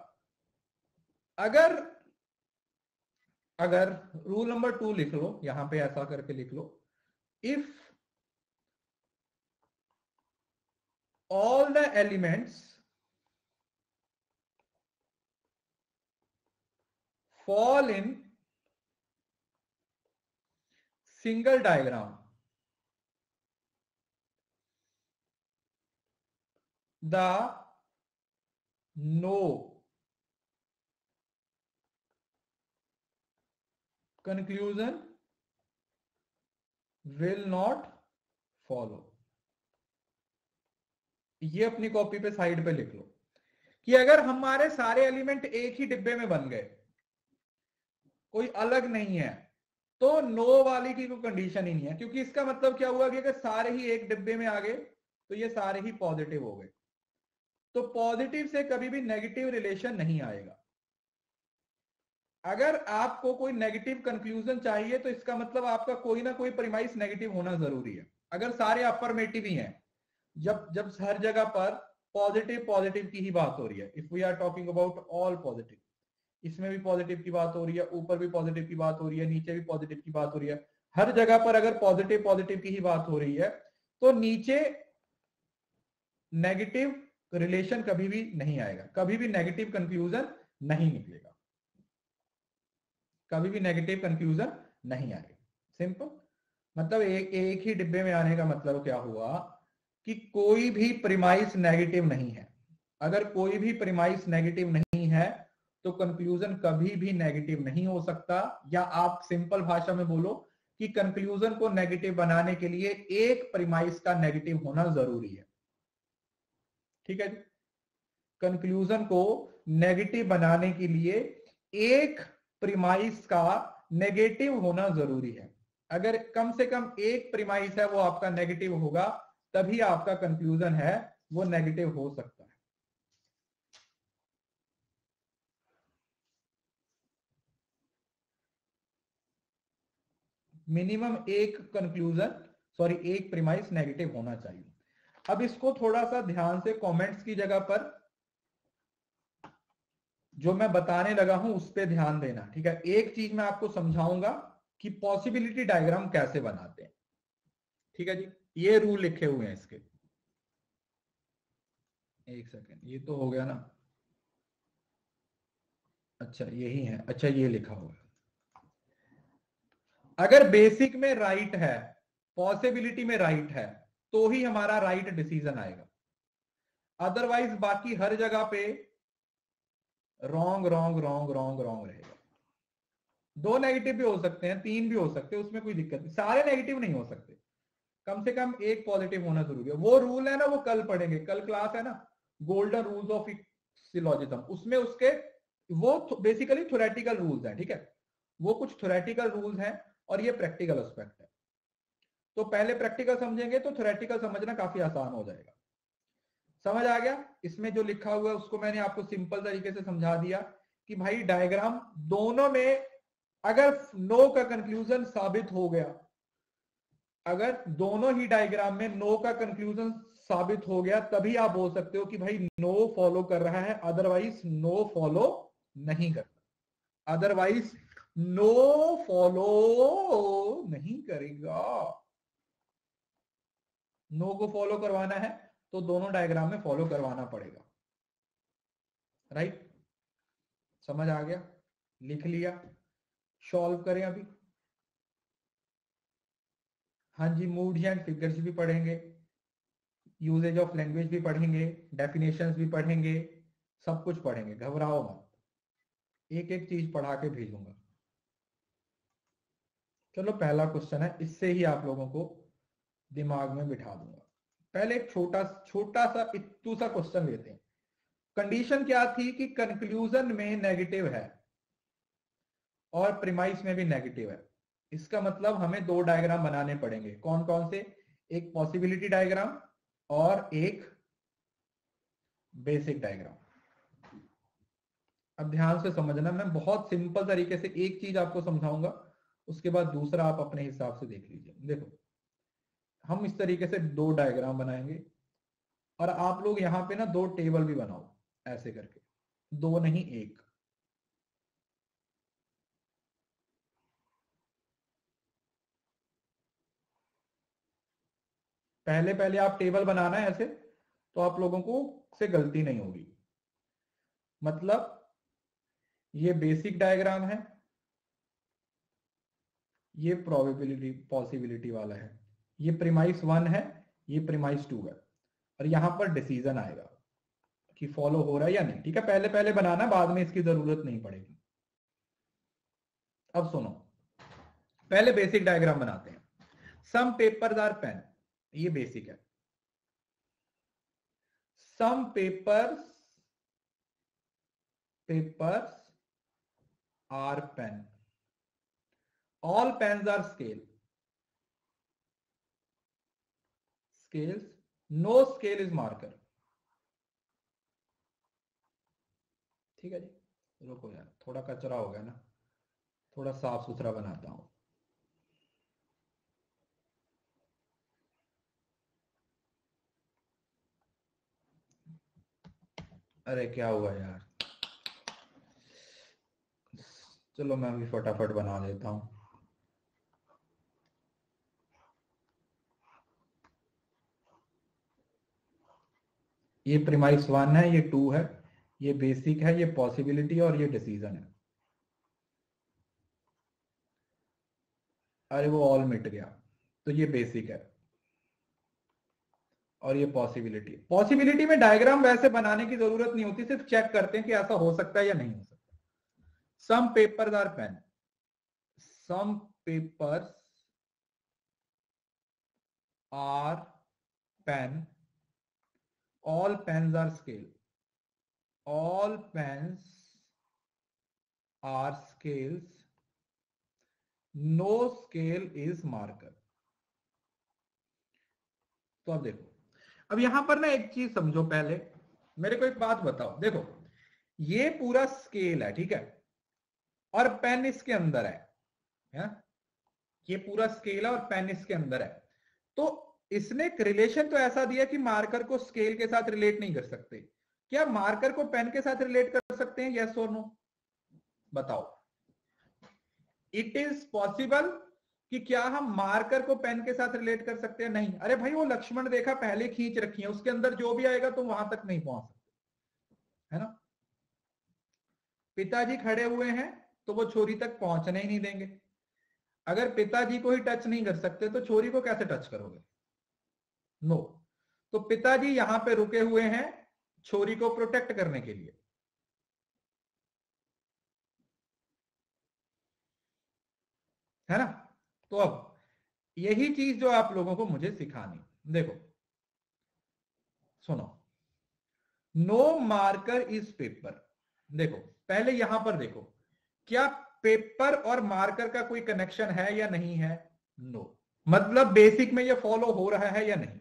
अगर रूल नंबर 2 लिख लो, यहां पे ऐसा करके लिख लो, if all the elements fall in single diagram, the no conclusion will not follow। ये अपनी कॉपी पे साइड पे लिख लो कि अगर हमारे सारे एलिमेंट एक ही डिब्बे में बन गए, कोई अलग नहीं है, तो नो वाली की कोई कंडीशन ही नहीं है, क्योंकि इसका मतलब क्या हुआ कि अगर सारे ही एक डिब्बे में आ गए तो ये सारे ही पॉजिटिव हो गए, तो पॉजिटिव से कभी भी नेगेटिव रिलेशन नहीं आएगा। अगर आपको कोई नेगेटिव कंक्लूजन चाहिए तो इसका मतलब आपका कोई ना कोई प्रीमाइस नेगेटिव होना जरूरी है। अगर सारे अफर्मेटिव ही हैं, जब जब हर जगह पर पॉजिटिव पॉजिटिव की ही बात हो रही है, if we are talking about all positive, इसमें भी पॉजिटिव की बात हो रही है, ऊपर भी पॉजिटिव की बात हो रही है, नीचे भी पॉजिटिव की बात हो रही है, हर जगह पर अगर पॉजिटिव पॉजिटिव की ही बात हो रही है, तो नीचे नेगेटिव रिलेशन कभी भी नहीं आएगा, कभी भी नेगेटिव कंक्लूजन नहीं निकलेगा, कभी भी नेगेटिव कंक्लूजन नहीं आएगा। सिंपल। मतलब एक ही डिब्बे में आने का मतलब क्या हुआ कि कोई भी प्रीमाइस नेगेटिव नहीं है। अगर कोई भी प्रीमाइस नेगेटिव नहीं है तो कंक्लूजन कभी भी नेगेटिव नहीं हो सकता, या आप सिंपल भाषा में बोलो कि कंक्लूजन को नेगेटिव बनाने के लिए एक प्रीमाइस का नेगेटिव होना जरूरी है। ठीक है जी। कंक्लूजन को नेगेटिव बनाने के लिए एक प्रीमाइस का नेगेटिव होना जरूरी है। अगर कम से कम एक प्रीमाइस है वो आपका नेगेटिव होगा, तभी आपका कंक्लूजन है वो नेगेटिव हो सकता है। मिनिमम एक कंक्लूजन, सॉरी एक प्रीमाइस नेगेटिव होना चाहिए। अब इसको थोड़ा सा ध्यान से कमेंट्स की जगह पर जो मैं बताने लगा हूं उस पर ध्यान देना। ठीक है, एक चीज मैं आपको समझाऊंगा कि पॉसिबिलिटी डायग्राम कैसे बनाते हैं। ठीक है जी, ये रूल लिखे हुए हैं इसके। एक सेकेंड, ये तो हो गया ना। अच्छा यही है, अच्छा ये लिखा हुआ है। अगर बेसिक में राइट है, पॉसिबिलिटी में राइट है, तो ही हमारा राइट डिसीजन आएगा। अदरवाइज बाकी हर जगह पे wrong wrong wrong wrong wrong रहेगा। दो नेगेटिव भी हो सकते हैं, तीन भी हो सकते हैं, उसमें कोई दिक्कत नहीं, सारे नेगेटिव नहीं हो सकते, कम से कम एक पॉजिटिव होना जरूरी है। वो रूल है ना, वो कल पढ़ेंगे, कल क्लास है ना, गोल्डन रूल्स ऑफ सिलोजिज्म, उसमें उसके वो बेसिकली थ्योरेटिकल रूल्स हैं। ठीक है, वो कुछ थ्योरेटिकल रूल्स हैं और ये प्रैक्टिकल एस्पेक्ट है। तो पहले प्रैक्टिकल समझेंगे तो थ्योरेटिकल समझना काफी आसान हो जाएगा। समझ आ गया? इसमें जो लिखा हुआ है उसको मैंने आपको सिंपल तरीके से समझा दिया कि भाई डायग्राम दोनों में अगर नो का कंक्लूजन साबित हो गया, अगर दोनों ही डायग्राम में नो का कंक्लूजन साबित हो गया, तभी आप बोल सकते हो कि भाई नो फॉलो कर रहा है, अदरवाइज नो फॉलो नहीं करता, अदरवाइज नो फॉलो नहीं करेगा। नो को फॉलो करवाना है तो दोनों डायग्राम में फॉलो करवाना पड़ेगा। राइट, समझ आ गया? लिख लिया, सॉल्व करें अभी। हाँ जी, मूड्स एंड फिगर्स भी पढ़ेंगे, यूजेज ऑफ लैंग्वेज भी पढ़ेंगे, डेफिनेशंस भी पढ़ेंगे, सब कुछ पढ़ेंगे, घबराओ मत, एक एक चीज पढ़ा के भेजूंगा। चलो पहला क्वेश्चन है, इससे ही आप लोगों को दिमाग में बिठा दूंगा। पहले एक छोटा छोटा सा इत्तू सा क्वेश्चन लेते हैं। कंडीशन क्या थी कि कंक्लूजन में नेगेटिव है और प्रीमाइस में भी नेगेटिव है। इसका मतलब हमें दो डायग्राम बनाने पड़ेंगे। कौन कौन से? एक पॉसिबिलिटी डायग्राम और एक बेसिक डायग्राम। अब ध्यान से समझना, मैं बहुत सिंपल तरीके से एक चीज आपको समझाऊंगा, उसके बाद दूसरा आप अपने हिसाब से देख लीजिए। देखो, हम इस तरीके से दो डायग्राम बनाएंगे और आप लोग यहां पे ना दो टेबल भी बनाओ, ऐसे करके, दो नहीं एक। पहले पहले आप टेबल बनाना है ऐसे, तो आप लोगों को से गलती नहीं होगी। मतलब ये बेसिक डायग्राम है, ये प्रोबेबिलिटी पॉसिबिलिटी वाला है, ये प्रीमाइस 1 है, ये प्रीमाइस 2 है, और यहां पर डिसीजन आएगा कि फॉलो हो रहा है या नहीं। ठीक है, पहले पहले बनाना, बाद में इसकी जरूरत नहीं पड़ेगी। अब सुनो, पहले बेसिक डायग्राम बनाते हैं। सम पेपर्स आर पेन, ये बेसिक है। Some papers are pen, all pens are scales, no scale is marker. ठीक है जी, रुको यार, थोड़ा कचरा हो गया ना, थोड़ा साफ सुथरा बनाता हूं। अरे क्या हुआ यार, चलो मैं भी फटाफट बना देता हूं। ये प्रीमाइस 1 है, ये 2 है, ये बेसिक है, ये पॉसिबिलिटी और ये डिसीजन है। अरे वो ऑल मिट गया, तो ये बेसिक है और ये पॉसिबिलिटी। पॉसिबिलिटी में डायग्राम वैसे बनाने की जरूरत नहीं होती, सिर्फ चेक करते हैं कि ऐसा हो सकता है या नहीं हो सकता। Some papers are pen, some papers are pen, all pens are scale, all pens are scales, no scale is marker। तो अब देखो, अब यहां पर ना एक चीज समझो, पहले मेरे को एक बात बताओ। देखो, ये पूरा स्केल है, ठीक है, और पेन इसके अंदर है? ये पूरा स्केल है और पेन इसके अंदर है। तो इसने एक रिलेशन तो ऐसा दिया कि मार्कर को स्केल के साथ रिलेट नहीं कर सकते। क्या मार्कर को पेन के साथ रिलेट कर सकते हैं? यस और नो, बताओ। इट इज पॉसिबल कि क्या हम मार्कर को पेन के साथ रिलेट कर सकते हैं? नहीं। अरे भाई, वो लक्ष्मण रेखा पहले खींच रखी है, उसके अंदर जो भी आएगा तुम वहां तक नहीं पहुंच सकते, है ना। पिताजी खड़े हुए हैं तो वो छोरी तक पहुंचने ही नहीं देंगे। अगर पिताजी को ही टच नहीं कर सकते तो छोरी को कैसे टच करोगे? नो। तो पिताजी यहां पे रुके हुए हैं छोरी को प्रोटेक्ट करने के लिए, है ना। तो अब यही चीज जो आप लोगों को मुझे सिखानी, देखो सुनो, नो मार्कर इज पेपर। देखो पहले यहां पर देखो, क्या पेपर और मार्कर का कोई कनेक्शन है या नहीं है? नो। मतलब बेसिक में ये फॉलो हो रहा है या नहीं?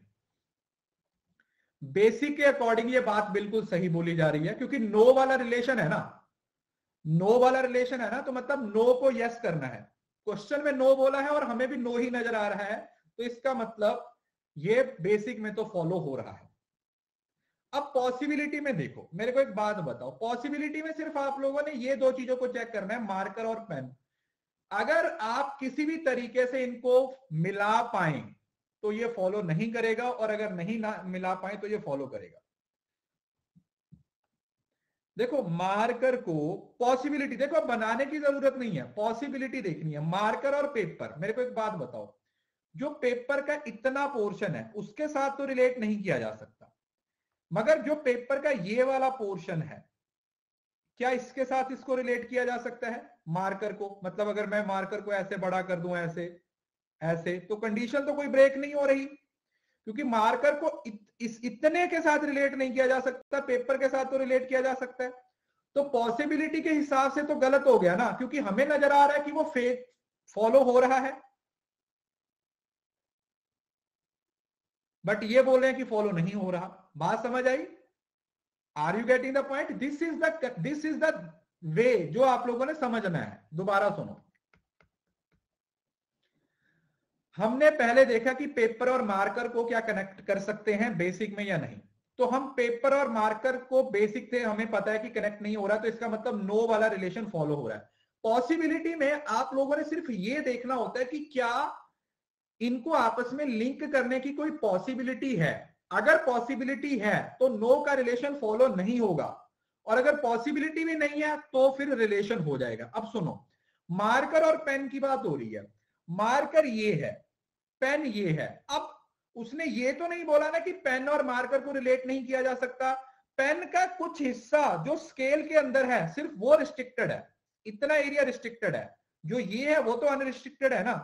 बेसिक के अकॉर्डिंग ये बात बिल्कुल सही बोली जा रही है, क्योंकि नो वाला रिलेशन है ना, नो वाला रिलेशन है ना, तो मतलब नो को यस करना है। क्वेश्चन में नो बोला है और हमें भी नो ही नजर आ रहा है, तो इसका मतलब ये बेसिक में तो फॉलो हो रहा है। अब पॉसिबिलिटी में देखो, मेरे को एक बात बताओ, पॉसिबिलिटी में सिर्फ आप लोगों ने ये दो चीजों को चेक करना है, मार्कर और पेन। अगर आप किसी भी तरीके से इनको मिला पाए, तो ये फॉलो नहीं करेगा, और अगर नहीं ना मिला पाए तो ये फॉलो करेगा। देखो मार्कर को पॉसिबिलिटी, देखो अब बनाने की जरूरत नहीं है, पॉसिबिलिटी देखनी है। मार्कर और पेपर, मेरे को एक बात बताओ, जो पेपर का इतना पोर्शन है उसके साथ तो रिलेट नहीं किया जा सकता, मगर जो पेपर का ये वाला पोर्शन है, क्या इसके साथ इसको रिलेट किया जा सकता है? मार्कर को, मतलब अगर मैं मार्कर को ऐसे बड़ा कर दूं, ऐसे ऐसे, तो कंडीशन तो कोई ब्रेक नहीं हो रही, क्योंकि मार्कर को इस इतने के साथ रिलेट नहीं किया जा सकता, पेपर के साथ तो रिलेट किया जा सकता है। तो पॉसिबिलिटी के हिसाब से तो गलत हो गया ना, क्योंकि हमें नजर आ रहा है कि वो फेक फॉलो हो रहा है, बट ये बोल रहे हैं कि फॉलो नहीं हो रहा। बात समझ आई? Are you getting the point? This is the way जो आप लोगों ने समझना है। दोबारा सुनो, हमने पहले देखा कि पेपर और मार्कर को क्या कनेक्ट कर सकते हैं बेसिक में या नहीं। तो हम पेपर और मार्कर को बेसिक थे, हमें पता है कि कनेक्ट नहीं हो रहा, तो इसका मतलब नो वाला रिलेशन फॉलो हो रहा है। पॉसिबिलिटी में आप लोगों ने सिर्फ ये देखना होता है कि क्या इनको आपस में लिंक करने की कोई पॉसिबिलिटी है। अगर पॉसिबिलिटी है तो नो का रिलेशन फॉलो नहीं होगा, और अगर पॉसिबिलिटी भी नहीं है तो फिर रिलेशन हो जाएगा। अब सुनो, मार्कर और पेन की बात हो रही है। मार्कर ये है, पेन ये है। अब उसने ये तो नहीं बोला ना कि पेन और मार्कर को रिलेट नहीं किया जा सकता। पेन का कुछ हिस्सा जो स्केल के अंदर है सिर्फ वो रिस्ट्रिक्टेड है, इतना एरिया रिस्ट्रिक्टेड है, जो ये है वो तो अनरिस्ट्रिक्टेड है ना।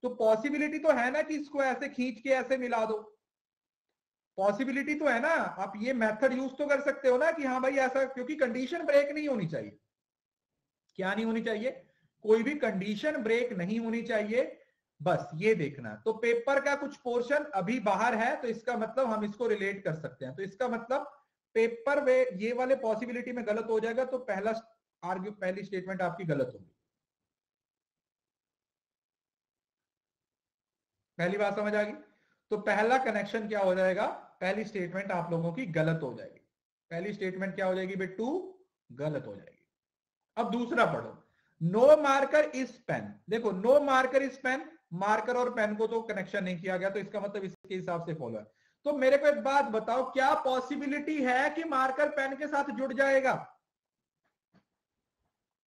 तो पॉसिबिलिटी तो है ना कि इसको ऐसे खींच के ऐसे मिला दो, पॉसिबिलिटी तो है ना। आप ये मेथड यूज तो कर सकते हो ना कि हाँ भाई ऐसा, क्योंकि कंडीशन ब्रेक नहीं होनी चाहिए। क्या नहीं होनी चाहिए? कोई भी कंडीशन ब्रेक नहीं होनी चाहिए, बस ये देखना। तो पेपर का कुछ पोर्शन अभी बाहर है, तो इसका मतलब हम इसको रिलेट कर सकते हैं। तो इसका मतलब पेपर वे ये वाले पॉसिबिलिटी में गलत हो जाएगा, तो पहली स्टेटमेंट आपकी गलत होगी। पहली बात समझ आ गई? तो पहला कनेक्शन क्या हो जाएगा? पहली स्टेटमेंट आप लोगों की गलत हो जाएगी। पहली स्टेटमेंट क्या हो जाएगी बेटू? गलत हो जाएगी। अब दूसरा पढ़ो, नो मार्कर इज पेन। देखो no marker is pen, marker और पेन को तो कनेक्शन नहीं किया गया, तो इसका मतलब इसके हिसाब से फॉलो है। तो मेरे को एक बात बताओ, क्या पॉसिबिलिटी है कि मार्कर पेन के साथ जुड़ जाएगा?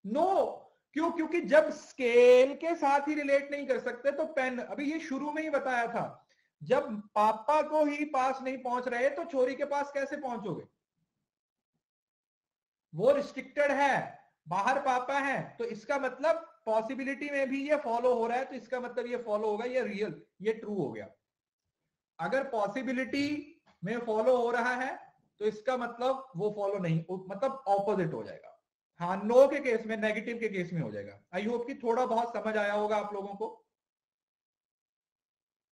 नो। क्यों? क्योंकि जब स्केल के साथ ही रिलेट नहीं कर सकते तो पेन, अभी ये शुरू में ही बताया था, जब पापा को ही पास नहीं पहुंच रहे तो छोरी के पास कैसे पहुंचोगे? वो रिस्ट्रिक्टेड है, बाहर पापा है, तो इसका मतलब पॉसिबिलिटी में भी ये फॉलो हो रहा है, तो इसका मतलब ये फॉलो होगा, ये रियल, ये ट्रू हो गया। अगर पॉसिबिलिटी में फॉलो हो रहा है तो इसका मतलब वो फॉलो नहीं, मतलब ऑपोजिट हो जाएगा। हाँ, नो के केस में, नेगेटिव के केस में हो जाएगा। आई होप कि थोड़ा बहुत समझ आया होगा आप लोगों को,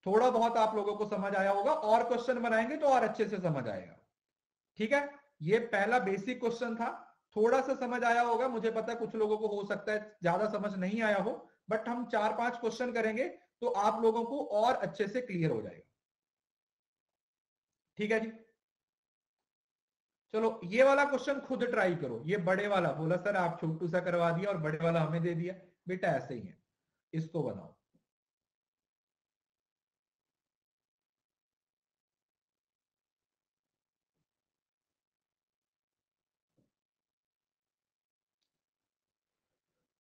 थोड़ा बहुत आप लोगों को समझ आया होगा, और क्वेश्चन बनाएंगे तो और अच्छे से समझ आएगा। ठीक है, ये पहला बेसिक क्वेश्चन था, थोड़ा सा समझ आया होगा। मुझे पता है कुछ लोगों को हो सकता है ज्यादा समझ नहीं आया हो, बट हम 4-5 क्वेश्चन करेंगे तो आप लोगों को और अच्छे से क्लियर हो जाएगा। ठीक है जी, चलो ये वाला क्वेश्चन खुद ट्राई करो। ये बड़े वाला बोला सर आप छोटू सा करवा दिया और बड़े वाला हमें दे दिया, बेटा ऐसे ही है, इसको बनाओ।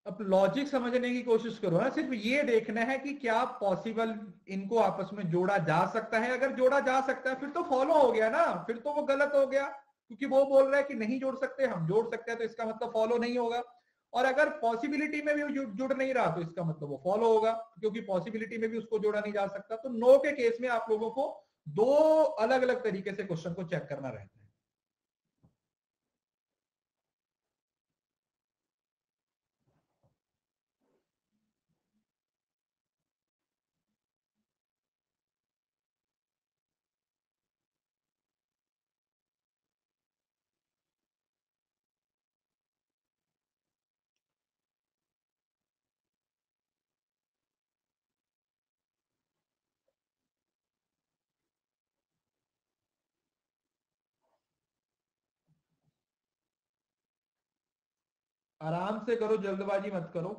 अब लॉजिक समझने की कोशिश करो ना, सिर्फ ये देखना है कि क्या पॉसिबल इनको आपस में जोड़ा जा सकता है। अगर जोड़ा जा सकता है फिर तो फॉलो हो गया ना, फिर तो वो गलत हो गया, क्योंकि वो बोल रहा है कि नहीं जोड़ सकते, हम जोड़ सकते हैं, तो इसका मतलब फॉलो नहीं होगा। और अगर पॉसिबिलिटी में भी जुड़ नहीं रहा तो इसका मतलब वो फॉलो होगा, क्योंकि पॉसिबिलिटी में भी उसको जोड़ा नहीं जा सकता। तो नो के केस में आप लोगों को दो अलग अलग तरीके से क्वेश्चन को चेक करना रहता है। आराम से करो, जल्दबाजी मत करो।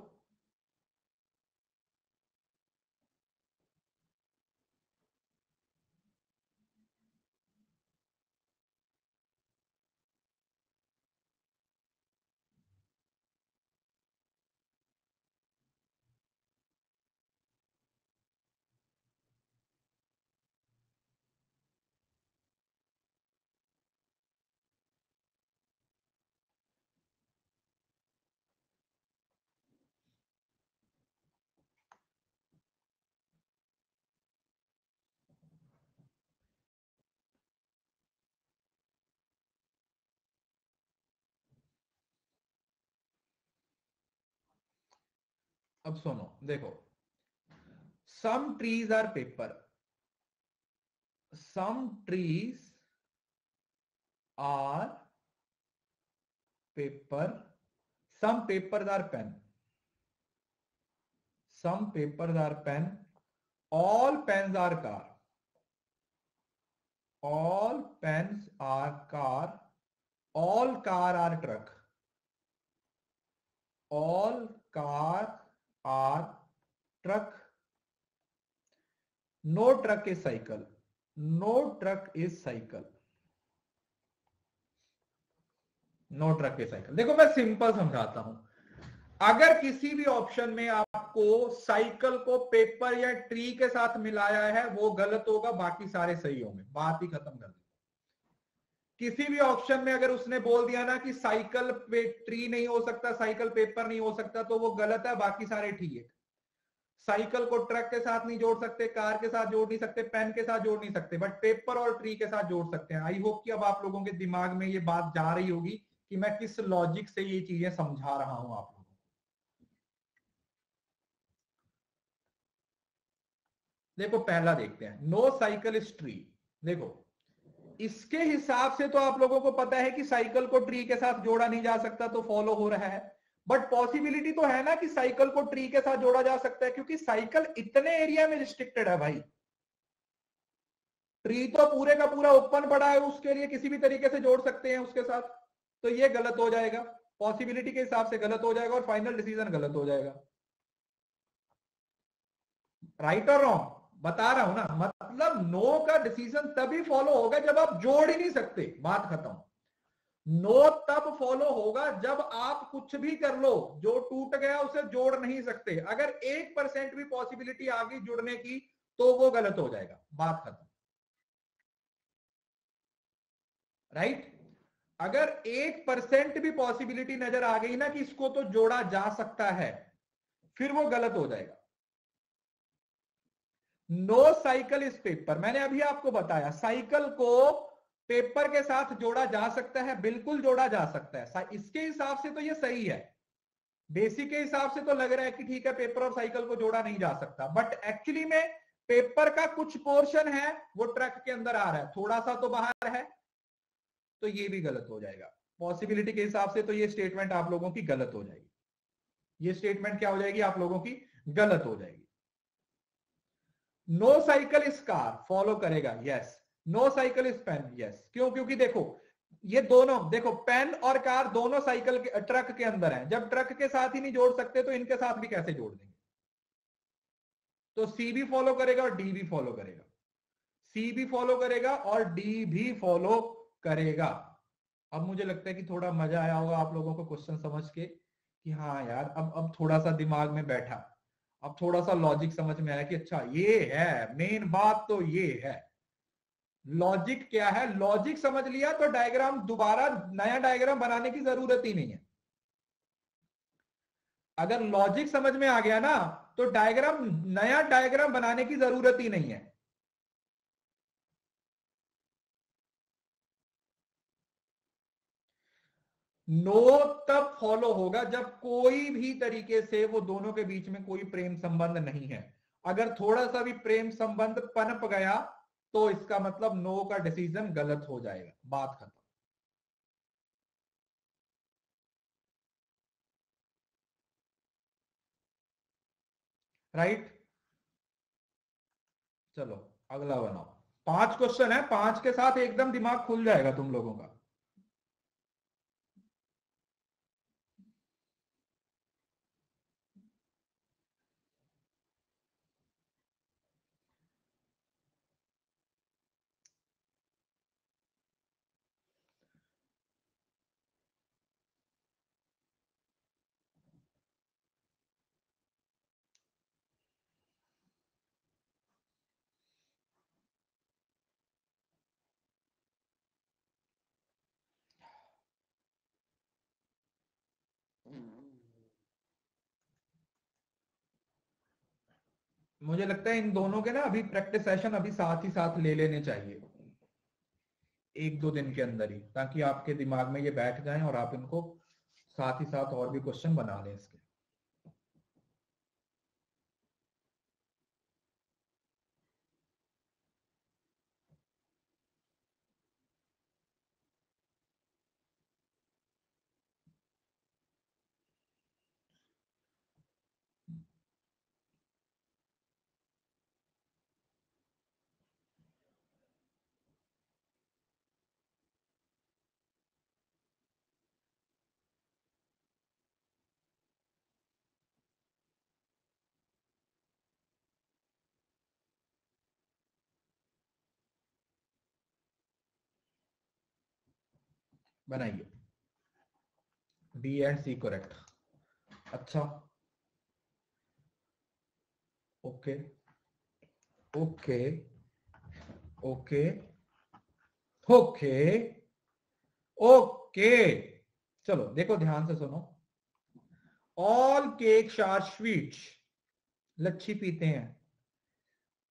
अब सुनो, देखो, some trees are paper, some trees are paper, some papers are pen, some papers are pen, all pens are car, all pens are car, all car are truck, all car are truck, no truck is cycle, no truck is cycle, no truck is cycle। देखो मैं simple समझाता हूं, अगर किसी भी option में आपको cycle को पेपर या ट्री के साथ मिलाया है वो गलत होगा, बाकी सारे सही होंगे, बात ही खत्म कर दी। किसी भी ऑप्शन में अगर उसने बोल दिया ना कि साइकिल पे ट्री नहीं हो सकता, साइकिल पेपर नहीं हो सकता, तो वो गलत है, बाकी सारे ठीक है। साइकिल को ट्रक के साथ नहीं जोड़ सकते, कार के साथ जोड़ नहीं सकते, पेन के साथ जोड़ नहीं सकते, बट पेपर और ट्री के साथ जोड़ सकते हैं। आई होप कि अब आप लोगों के दिमाग में ये बात जा रही होगी कि मैं किस लॉजिक से ये चीजें समझा रहा हूं आप लोगों को। देखो पहला देखते हैं, नो साइकिल इज ट्री। देखो इसके हिसाब से तो आप लोगों को पता है कि साइकिल को ट्री के साथ जोड़ा नहीं जा सकता, तो फॉलो हो रहा है। बट पॉसिबिलिटी तो है ना कि साइकिल को ट्री के साथ जोड़ा जा सकता है, क्योंकि साइकिल इतने एरिया में रिस्ट्रिक्टेड है भाई। ट्री तो पूरे का पूरा ओपन पड़ा है, उसके लिए किसी भी तरीके से जोड़ सकते हैं उसके साथ, तो ये गलत हो जाएगा, पॉसिबिलिटी के हिसाब से गलत हो जाएगा और फाइनल डिसीजन गलत हो जाएगा। राइट और रॉन्ग बता रहा हूं ना, मतलब नो का डिसीजन तभी फॉलो होगा जब आप जोड़ ही नहीं सकते, बात खत्म। नो तब फॉलो होगा जब आप कुछ भी कर लो, जो टूट गया उसे जोड़ नहीं सकते। अगर 1% भी पॉसिबिलिटी आ गई जुड़ने की तो वो गलत हो जाएगा, बात खत्म। राइट? अगर 1% भी पॉसिबिलिटी नजर आ गई ना कि इसको तो जोड़ा जा सकता है, फिर वो गलत हो जाएगा। नो साइकिल इज पेपर, मैंने अभी आपको बताया साइकिल को पेपर के साथ जोड़ा जा सकता है, बिल्कुल जोड़ा जा सकता है। इसके हिसाब से तो ये सही है, बेसिक के हिसाब से तो लग रहा है कि ठीक है पेपर और साइकिल को जोड़ा नहीं जा सकता, बट एक्चुअली में पेपर का कुछ पोर्शन है वो ट्रक के अंदर आ रहा है, थोड़ा सा तो बाहर है, तो ये भी गलत हो जाएगा। पॉसिबिलिटी के हिसाब से तो ये स्टेटमेंट आप लोगों की गलत हो जाएगी, ये स्टेटमेंट क्या हो जाएगी आप लोगों की, गलत हो जाएगी। No cycle is car follow करेगा, yes. No cycle is pen, yes. क्यों? क्योंकि देखो ये दोनों, देखो पेन और कार दोनों साइकिल के ट्रक के अंदर हैं, जब ट्रक के साथ ही नहीं जोड़ सकते तो इनके साथ भी कैसे जोड़ देंगे? तो सी भी फॉलो करेगा और डी भी फॉलो करेगा, सी भी फॉलो करेगा और डी भी फॉलो करेगा। अब मुझे लगता है कि थोड़ा मजा आया होगा आप लोगों को क्वेश्चन समझ के कि हाँ यार अब थोड़ा सा दिमाग में बैठा, अब थोड़ा सा लॉजिक समझ में आया कि अच्छा ये है मेन बात, तो ये है लॉजिक क्या है। लॉजिक समझ लिया तो डायग्राम दोबारा नया डायग्राम बनाने की जरूरत ही नहीं है। अगर लॉजिक समझ में आ गया ना तो डायग्राम, नया डायग्राम बनाने की जरूरत ही नहीं है। नो तब फॉलो होगा जब कोई भी तरीके से वो दोनों के बीच में कोई प्रेम संबंध नहीं है। अगर थोड़ा सा भी प्रेम संबंध पनप गया तो इसका मतलब नो का डिसीजन गलत हो जाएगा, बात खत्म। राइट? चलो अगला बनाओ। 5 क्वेश्चन है, 5 के साथ एकदम दिमाग खुल जाएगा तुम लोगों का। मुझे लगता है इन दोनों के ना अभी प्रैक्टिस सेशन अभी साथ ही साथ ले लेने चाहिए, 1-2 दिन के अंदर ही, ताकि आपके दिमाग में ये बैठ जाएं और आप इनको साथ ही साथ और भी क्वेश्चन बना लें इसके। बनाइए, बी एंड सी करेक्ट। अच्छा okay okay okay okay okay. चलो देखो ध्यान से सुनो, ऑल केक्स आर स्वीट्स, लच्छी पीते हैं,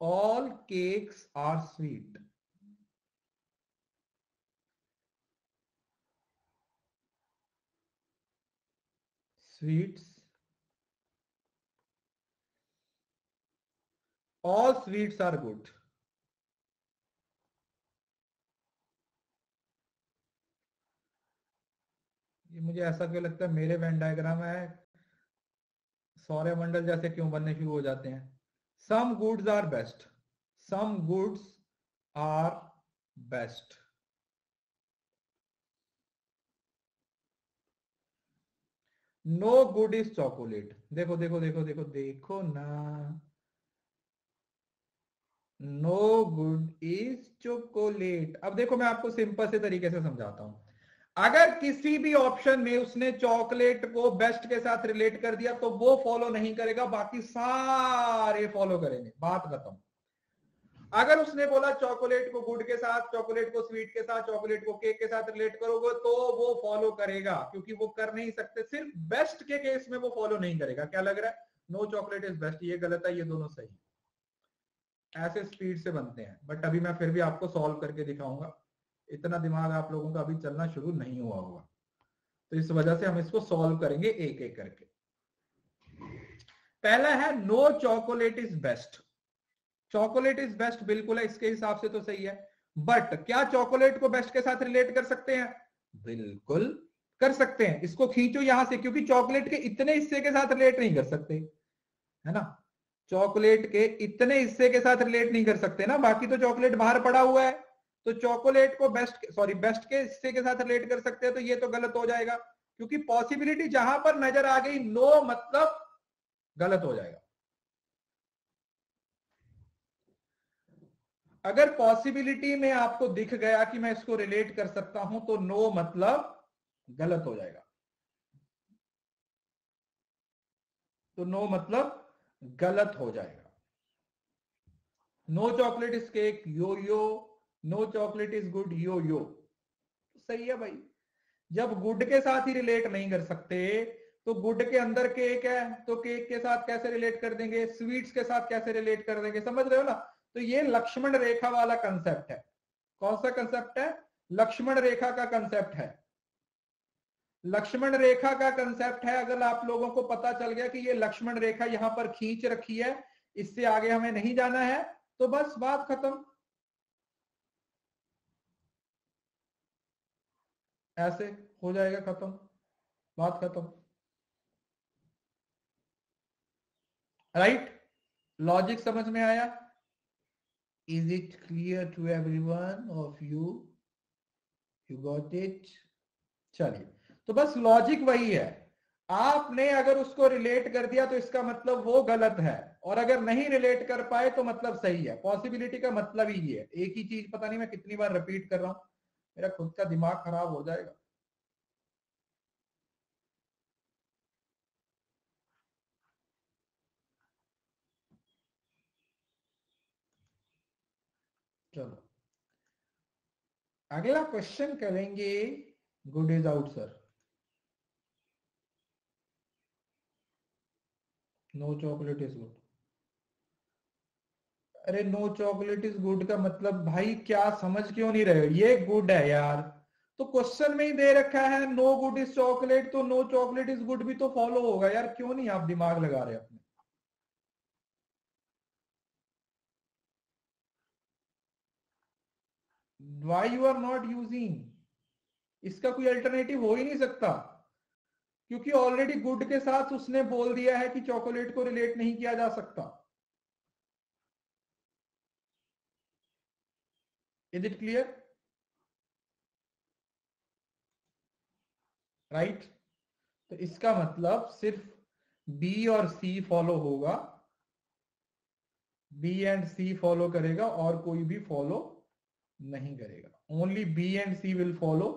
all cakes are sweet. Sweets, all sweets are good. ये मुझे ऐसा क्यों लगता है मेरे वेन डायग्राम है सौरमंडल जैसे क्यों बनने शुरू हो जाते हैं। Some goods are best, some goods are best. No good is chocolate, देखो देखो देखो देखो देखो ना, नो गुड इज चॉकोलेट। अब देखो मैं आपको सिंपल से तरीके से समझाता हूं, अगर किसी भी ऑप्शन में उसने चॉकलेट को बेस्ट के साथ रिलेट कर दिया तो वो फॉलो नहीं करेगा, बाकी सारे फॉलो करेंगे, बात खत्म। अगर उसने बोला चॉकलेट को गुड के साथ, चॉकलेट को स्वीट के साथ, चॉकलेट को केक के साथ रिलेट करोगे तो वो फॉलो करेगा, क्योंकि वो कर नहीं सकते, सिर्फ बेस्ट के केस में वो फॉलो नहीं करेगा। क्या लग रहा है, नो चॉकलेट इज बेस्ट, ये गलत है, ये दोनों सही। ऐसे स्पीड से बनते हैं, बट अभी मैं फिर भी आपको सॉल्व करके दिखाऊंगा, इतना दिमाग आप लोगों का अभी चलना शुरू नहीं हुआ होगा, तो इस वजह से हम इसको सॉल्व करेंगे एक एक करके। पहला है no chocolate is best, chocolate is best बिल्कुल है, इसके हिसाब से तो सही है, बट क्या चॉकलेट को बेस्ट के साथ रिलेट कर सकते हैं, बिल्कुल कर सकते हैं। इसको खींचो यहां से, क्योंकि चॉकलेट के इतने हिस्से के साथ रिलेट नहीं कर सकते, है ना, चॉकलेट के इतने हिस्से के साथ रिलेट नहीं कर सकते ना, बाकी तो चॉकलेट बाहर पड़ा हुआ है, तो चॉकलेट को बेस्ट के हिस्से के साथ रिलेट कर सकते हैं, तो ये तो गलत हो जाएगा, क्योंकि पॉसिबिलिटी जहां पर नजर आ गई नो मतलब गलत हो जाएगा। अगर पॉसिबिलिटी में आपको दिख गया कि मैं इसको रिलेट कर सकता हूं तो नो मतलब गलत हो जाएगा, तो नो मतलब गलत हो जाएगा। No chocolate is cake, yo yo, no chocolate is good, yo yo, सही है भाई। जब गुड के साथ ही रिलेट नहीं कर सकते तो गुड के अंदर केक है तो केक के साथ कैसे रिलेट कर देंगे, स्वीट्स के साथ कैसे रिलेट कर देंगे, समझ रहे हो ना। तो ये लक्ष्मण रेखा वाला कंसेप्ट है। कौन सा कंसेप्ट है, लक्ष्मण रेखा का कंसेप्ट है। लक्ष्मण रेखा का कंसेप्ट है, अगर आप लोगों को पता चल गया कि ये लक्ष्मण रेखा यहां पर खींच रखी है, इससे आगे हमें नहीं जाना है, तो बस बात खत्म, ऐसे हो जाएगा खत्म, बात खत्म। राइट, लॉजिक समझ में आया, is it clear to everyone of you got it. चलिए, तो बस लॉजिक वही है, आपने अगर उसको रिलेट कर दिया तो इसका मतलब वो गलत है, और अगर नहीं रिलेट कर पाए तो मतलब सही है। पॉसिबिलिटी का मतलब ही ये है, एक ही चीज पता नहीं मैं कितनी बार रिपीट कर रहा हूं, मेरा खुद का दिमाग खराब हो जाएगा। चलो अगला क्वेश्चन करेंगे, good is out sir, no chocolate is good. अरे नो चॉकलेट इज गुड का मतलब भाई क्या समझ क्यों नहीं रहे हो, ये गुड है यार, तो क्वेश्चन में ही दे रखा है नो गुड इज चॉकलेट, तो नो चॉकलेट इज गुड भी तो फॉलो होगा यार, क्यों नहीं आप दिमाग लगा रहे अपने। Why you are not using, इसका कोई अल्टरनेटिव हो ही नहीं सकता, क्योंकि ऑलरेडी गुड के साथ उसने बोल दिया है कि चॉकलेट को रिलेट नहीं किया जा सकता। Is it clear, right. तो इसका मतलब सिर्फ बी और सी फॉलो होगा, बी एंड सी फॉलो करेगा और कोई भी फॉलो नहीं करेगा, only B and C will follow,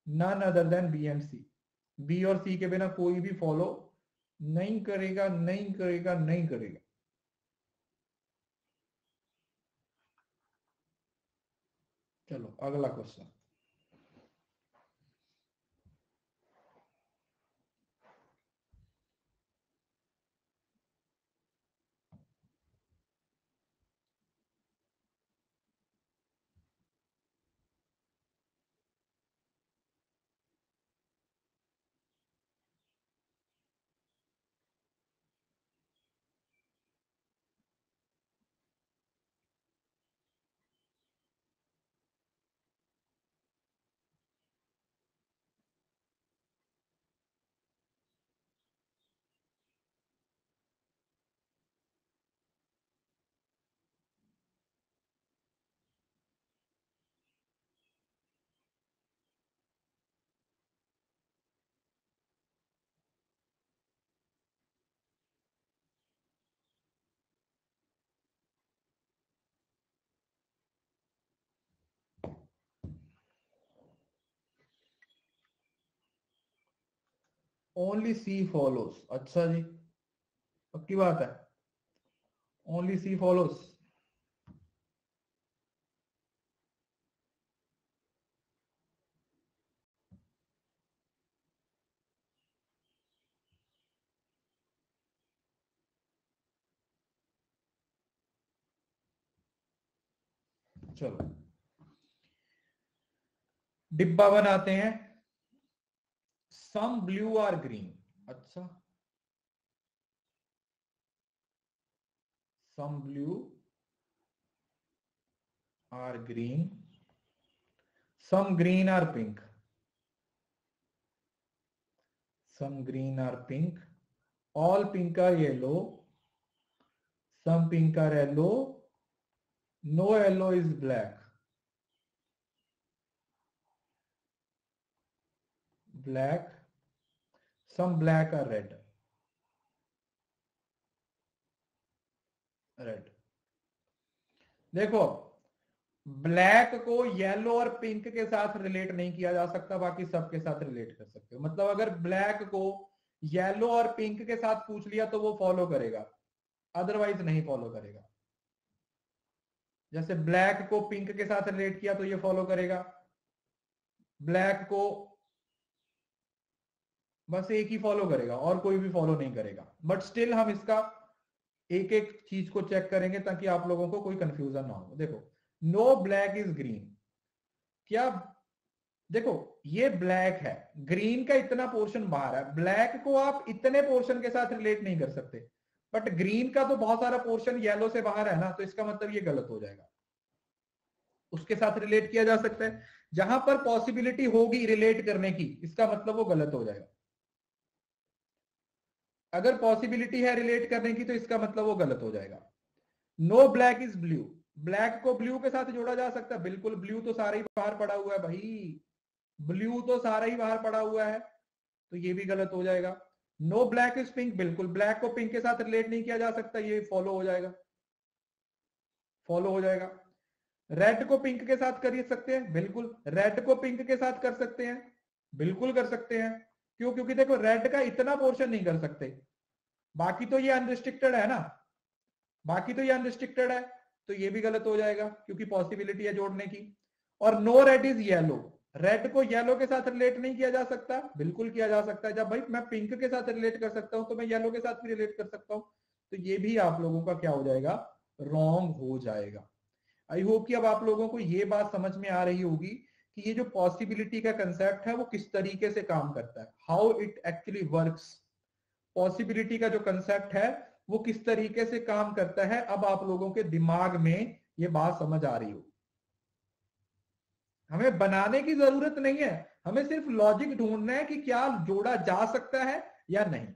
none other than B and C. B और सी के बिना कोई भी फॉलो नहीं करेगा, नहीं करेगा, नहीं करेगा। चलो अगला क्वेश्चन। ओनली सी फॉलोस, अच्छा जी, पक्की बात है, ओनली सी फॉलोस। चलो डिब्बा बनाते हैं। सम ब्लू आर ग्रीन, अच्छा, some blue are green, some green are pink, some green are pink, all pink are yellow, some pink are yellow, no yellow is black, black, some black are red, red। देखो black को yellow और pink के साथ relate नहीं किया जा सकता, बाकी सबके साथ रिलेट कर सकते हो। मतलब अगर ब्लैक को येलो और पिंक के साथ पूछ लिया तो वो फॉलो करेगा, अदरवाइज नहीं फॉलो करेगा। जैसे ब्लैक को पिंक के साथ रिलेट किया तो ये फॉलो करेगा, ब्लैक को बस एक ही फॉलो करेगा और कोई भी फॉलो नहीं करेगा। बट स्टिल हम इसका एक एक चीज को चेक करेंगे ताकि आप लोगों को कोई कंफ्यूजन ना हो। देखो नो ब्लैक इज ग्रीन, क्या, देखो ये ब्लैक है, ग्रीन का इतना पोर्शन बाहर है, ब्लैक को आप इतने पोर्शन के साथ रिलेट नहीं कर सकते, बट ग्रीन का तो बहुत सारा पोर्शन येलो से बाहर है ना, तो इसका मतलब ये गलत हो जाएगा। उसके साथ रिलेट किया जा सकता है, जहां पर पॉसिबिलिटी होगी रिलेट करने की, इसका मतलब वो गलत हो जाएगा। अगर पॉसिबिलिटी है रिलेट करने की तो इसका मतलब वो गलत हो जाएगा। No black is blue, black को ब्लू के साथ जोड़ा जा सकता है, बिल्कुल, ब्लू तो सारा ही बाहर पड़ा हुआ है भाई, ब्लू तो सारा ही बाहर पड़ा हुआ है, तो ये भी गलत हो जाएगा। नो ब्लैक इज पिंक, बिल्कुल ब्लैक को पिंक के साथ रिलेट नहीं किया जा सकता, ये फॉलो हो जाएगा, फॉलो हो जाएगा। रेड को पिंक के साथ कर सकते हैं, बिल्कुल रेड को पिंक के साथ कर सकते हैं, बिल्कुल कर सकते हैं। क्यों? क्योंकि देखो रेड का इतना पोर्शन नहीं कर सकते, बाकी तो ये अनरिस्ट्रिक्टेड है ना, बाकी तो ये अनरिस्ट्रिक्टेड है, तो ये भी गलत हो जाएगा क्योंकि पॉसिबिलिटी है जोड़ने की। और no red is yellow, red को येलो के साथ रिलेट नहीं किया जा सकता, बिल्कुल किया जा सकता है। जब भाई मैं पिंक के साथ रिलेट कर सकता हूं तो मैं येलो के साथ भी रिलेट कर सकता हूं, तो ये भी आप लोगों का क्या हो जाएगा, रॉन्ग हो जाएगा। आई होप कि अब आप लोगों को ये बात समझ में आ रही होगी कि ये जो पॉसिबिलिटी का कंसेप्ट है वो किस तरीके से काम करता है, how it actually works. Possibility का जो कंसेप्ट है वो किस तरीके से काम करता है, अब आप लोगों के दिमाग में ये बात समझ आ रही हो। हमें बनाने की जरूरत नहीं है, हमें सिर्फ लॉजिक ढूंढना है कि क्या जोड़ा जा सकता है या नहीं।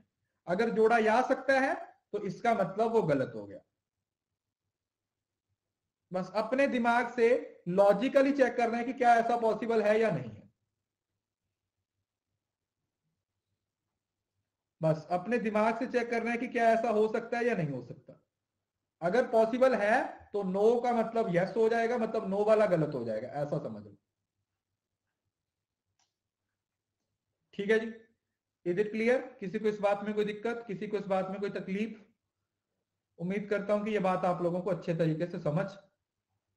अगर जोड़ा जा सकता है तो इसका मतलब वो गलत हो गया। बस अपने दिमाग से लॉजिकली चेक करना है कि क्या ऐसा पॉसिबल है या नहीं है। बस अपने दिमाग से चेक करना है कि क्या ऐसा हो सकता है या नहीं हो सकता। अगर पॉसिबल है तो नो का मतलब यस हो जाएगा, मतलब नो वाला गलत हो जाएगा, ऐसा समझ लो। ठीक है जी, इज इट क्लियर? किसी को इस बात में कोई दिक्कत, किसी को इस बात में कोई तकलीफ? उम्मीद करता हूं कि यह बात आप लोगों को अच्छे तरीके से समझ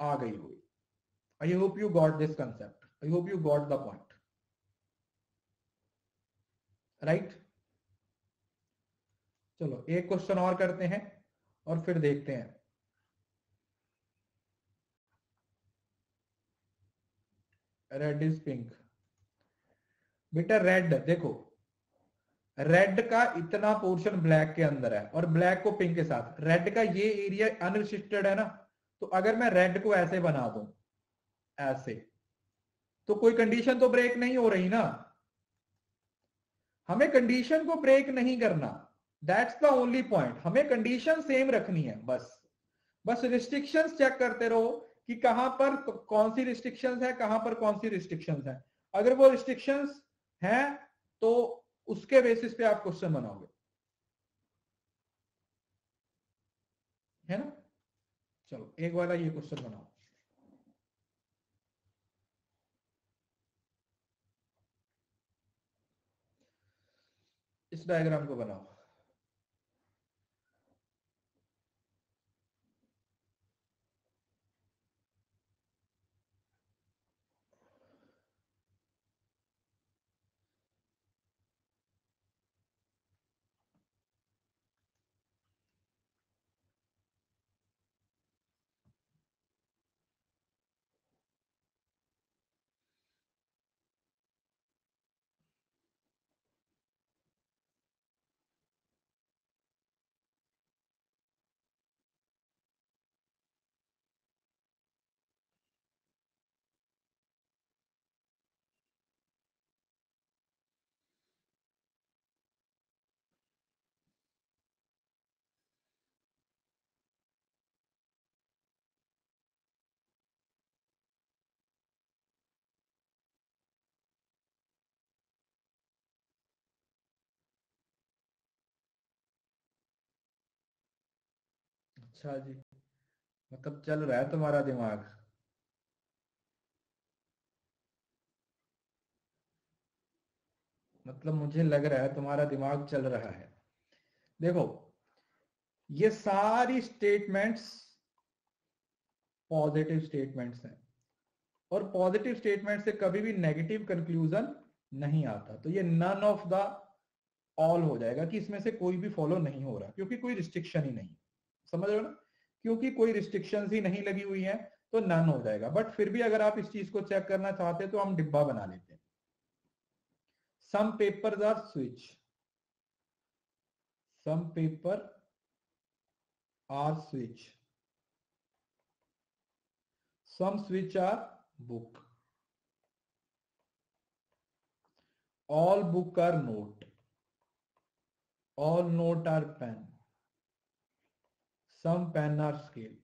आ गई होगी। I hope you got this concept, I hope you got the point, right? चलो एक क्वेश्चन और करते हैं और फिर देखते हैं। Red is pink. बेटा रेड देखो, रेड का इतना पोर्शन ब्लैक के अंदर है और ब्लैक को पिंक के साथ, रेड का ये एरिया अनरिस्ट्रिक्टेड है ना, तो अगर मैं रेड को ऐसे बना दूं, ऐसे, तो कोई कंडीशन तो ब्रेक नहीं हो रही ना। हमें कंडीशन को ब्रेक नहीं करना, दैट्स द ओनली पॉइंट। हमें कंडीशन सेम रखनी है, बस बस रिस्ट्रिक्शंस चेक करते रहो कि कहां पर कौन सी रिस्ट्रिक्शंस है, कहां पर कौन सी रिस्ट्रिक्शंस है। अगर वो रिस्ट्रिक्शंस हैं तो उसके बेसिस पे आप क्वेश्चन बनाओगे, है ना? चलो एक वाला ये क्वेश्चन बनाओ। इस डायग्राम को बनाओ। अच्छा जी, मतलब चल रहा है तुम्हारा दिमाग। मतलब मुझे लग रहा है तुम्हारा दिमाग चल रहा है। देखो ये सारी स्टेटमेंट्स पॉजिटिव स्टेटमेंट्स हैं और पॉजिटिव स्टेटमेंट से कभी भी नेगेटिव कंक्लूजन नहीं आता, तो ये नन ऑफ द ऑल हो जाएगा कि इसमें से कोई भी फॉलो नहीं हो रहा, क्योंकि कोई रिस्ट्रिक्शन ही नहीं। समझ रहे हो ना? क्योंकि कोई रिस्ट्रिक्शंस ही नहीं लगी हुई है तो नन हो जाएगा। बट फिर भी अगर आप इस चीज को चेक करना चाहते हैं तो हम डिब्बा बना लेते हैं। Some papers are switch, some paper are switch, some switch are book, all book are note, all note are pen, some pen are scale।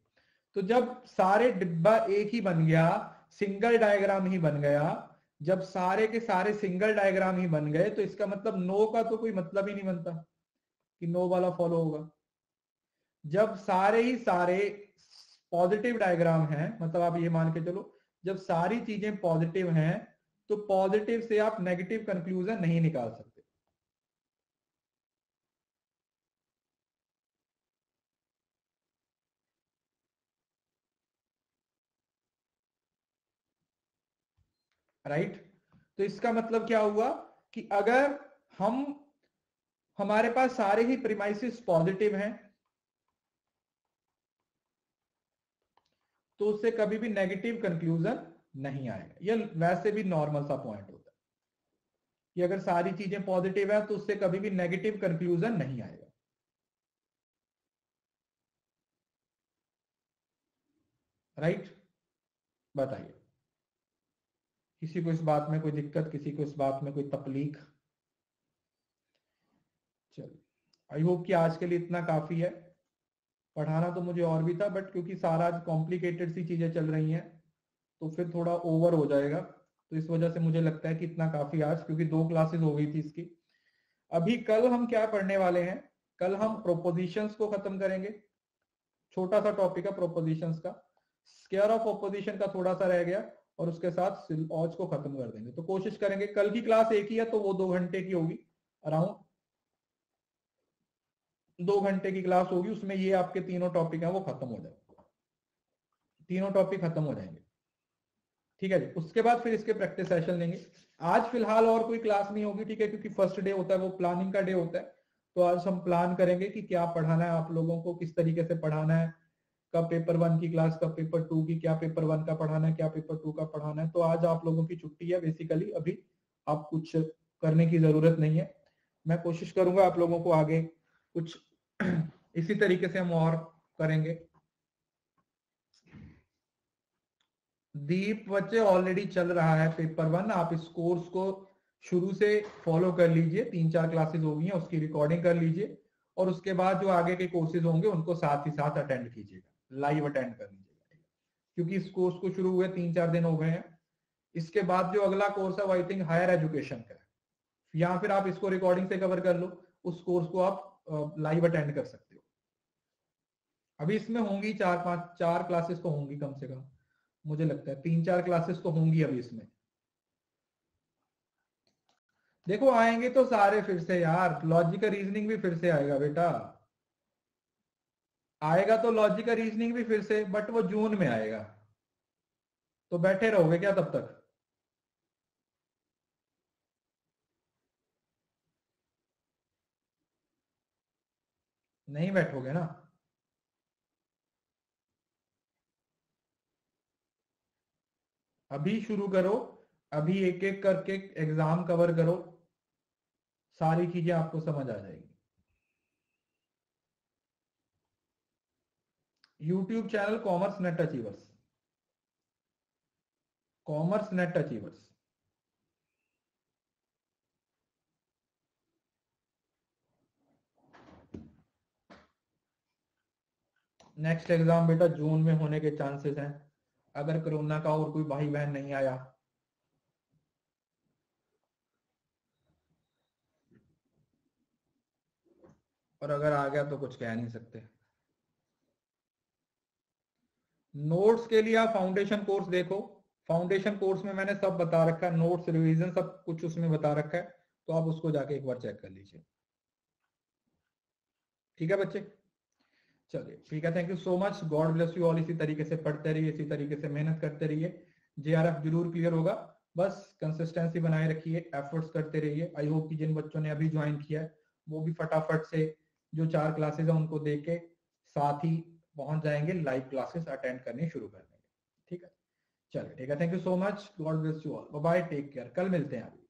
तो जब सारे डिब्बा एक ही बन गया, सिंगल डायग्राम ही बन गया, जब सारे के सारे सिंगल डायग्राम ही बन गए तो इसका मतलब नो का तो कोई मतलब ही नहीं बनता कि नो वाला फॉलो होगा। जब सारे ही सारे पॉजिटिव डायग्राम हैं, मतलब आप ये मान के चलो जब सारी चीजें पॉजिटिव हैं तो पॉजिटिव से आप नेगेटिव कंक्लूजन नहीं निकाल सकते। राइट? तो इसका मतलब क्या हुआ कि अगर हम हमारे पास सारे ही प्रीमाइसिस पॉजिटिव हैं तो उससे कभी भी नेगेटिव कंक्लूजन नहीं आएगा। यह वैसे भी नॉर्मल सा पॉइंट होता है कि अगर सारी चीजें पॉजिटिव है तो उससे कभी भी नेगेटिव कंक्लूजन नहीं आएगा। राइट? बताइए, किसी को इस बात में कोई दिक्कत, किसी को इस बात में कोई तकलीफ? चलिए, आई होप कि आज के लिए इतना काफी है। पढ़ाना तो मुझे और भी था बट क्योंकि सारा आज कॉम्प्लिकेटेड सी चीजें चल रही हैं तो फिर थोड़ा ओवर हो जाएगा, तो इस वजह से मुझे लगता है कि इतना काफी आज, क्योंकि 2 क्लासेस हो गई थी इसकी। अभी कल हम क्या पढ़ने वाले हैं? कल हम प्रोपोजिशंस को खत्म करेंगे। छोटा सा टॉपिक है प्रोपोजिशंस का, स्क्वायर ऑफ ऑपोजिशन का थोड़ा सा रह गया और उसके साथ सिलॉज को खत्म कर देंगे। तो कोशिश करेंगे, कल की क्लास एक ही है तो वो 2 घंटे की होगी, अराउंड 2 घंटे की क्लास होगी, उसमें ये आपके तीनों टॉपिक है वो खत्म हो जाएंगे, तीनों टॉपिक खत्म हो जाएंगे। ठीक है जी, उसके बाद फिर इसके प्रैक्टिस सेशन लेंगे। आज फिलहाल और कोई क्लास नहीं होगी, ठीक है, क्योंकि फर्स्ट डे होता है वो प्लानिंग का डे होता है। तो आज हम प्लान करेंगे कि क्या पढ़ाना है आप लोगों को, किस तरीके से पढ़ाना है, कब पेपर 1 की क्लास, कब पेपर 2 की, क्या पेपर 1 का पढ़ाना है, क्या पेपर 2 का पढ़ाना है। तो आज आप लोगों की छुट्टी है बेसिकली, अभी आप कुछ करने की जरूरत नहीं है। मैं कोशिश करूंगा आप लोगों को आगे कुछ इसी तरीके से हम और करेंगे। दीप बच्चे ऑलरेडी चल रहा है पेपर 1, आप इस कोर्स को शुरू से फॉलो कर लीजिए, 3-4 क्लासेस हो गई हैं, उसकी रिकॉर्डिंग कर लीजिए और उसके बाद जो आगे के कोर्सेज होंगे उनको साथ ही साथ अटेंड कीजिएगा, लाइव अटेंड कर लीजिएगा, क्योंकि इस कोर्स को शुरू हुए 3-4 दिन हो गए हैं। इसके बाद जो अगला कोर्स है वो आई थिंक हायर एजुकेशन का है, या फिर आप इसको रिकॉर्डिंग से कवर कर लो, उस कोर्स को आप लाइव अटेंड कर सकते हो। अभी इसमें होंगी 4 क्लासेस तो होंगी कम से कम, मुझे लगता है 3-4 क्लासेस तो होंगी अभी इसमें। देखो आएंगे तो सारे फिर से यार, लॉजिक रीजनिंग भी फिर से आएगा बेटा, आएगा तो लॉजिक रीजनिंग भी फिर से, बट वो जून में आएगा। तो बैठे रहोगे क्या तब तक? नहीं बैठोगे ना? अभी शुरू करो, अभी एक एक करके एग्जाम कवर करो, सारी चीजें आपको समझ आ जाएगी। YouTube channel commerce net achievers, commerce net achievers. Next exam बेटा जून में होने के चांसेस हैं, अगर कोरोना का और कोई भाई बहन नहीं आया। और अगर आ गया तो कुछ कह नहीं सकते। नोट्स के लिए आप फाउंडेशन कोर्स देखो, फाउंडेशन कोर्स में मैंने सब बता रखा है, नोट्स रिवीजन सब कुछ उसमें बता रखा है, तो आप उसको जाके एक बार चेक कर लीजिए। ठीक है बच्चे, चलिए ठीक है, thank you so much, God bless you all. इसी तरीके से पढ़ते रहिए, इसी तरीके से मेहनत करते रहिए, जेआरएफ जरूर क्लियर होगा। बस कंसिस्टेंसी बनाए रखिए, एफर्ट्स करते रहिए। आई होप कि जिन बच्चों ने अभी ज्वाइन किया है वो भी फटाफट से जो 4 क्लासेस है उनको देख के साथ ही पहुंच जाएंगे, लाइव क्लासेस अटेंड करनी शुरू कर देंगे। ठीक है, चलिए ठीक है, thank you so much, God bless you all, bye bye, take care, कल मिलते हैं अभी।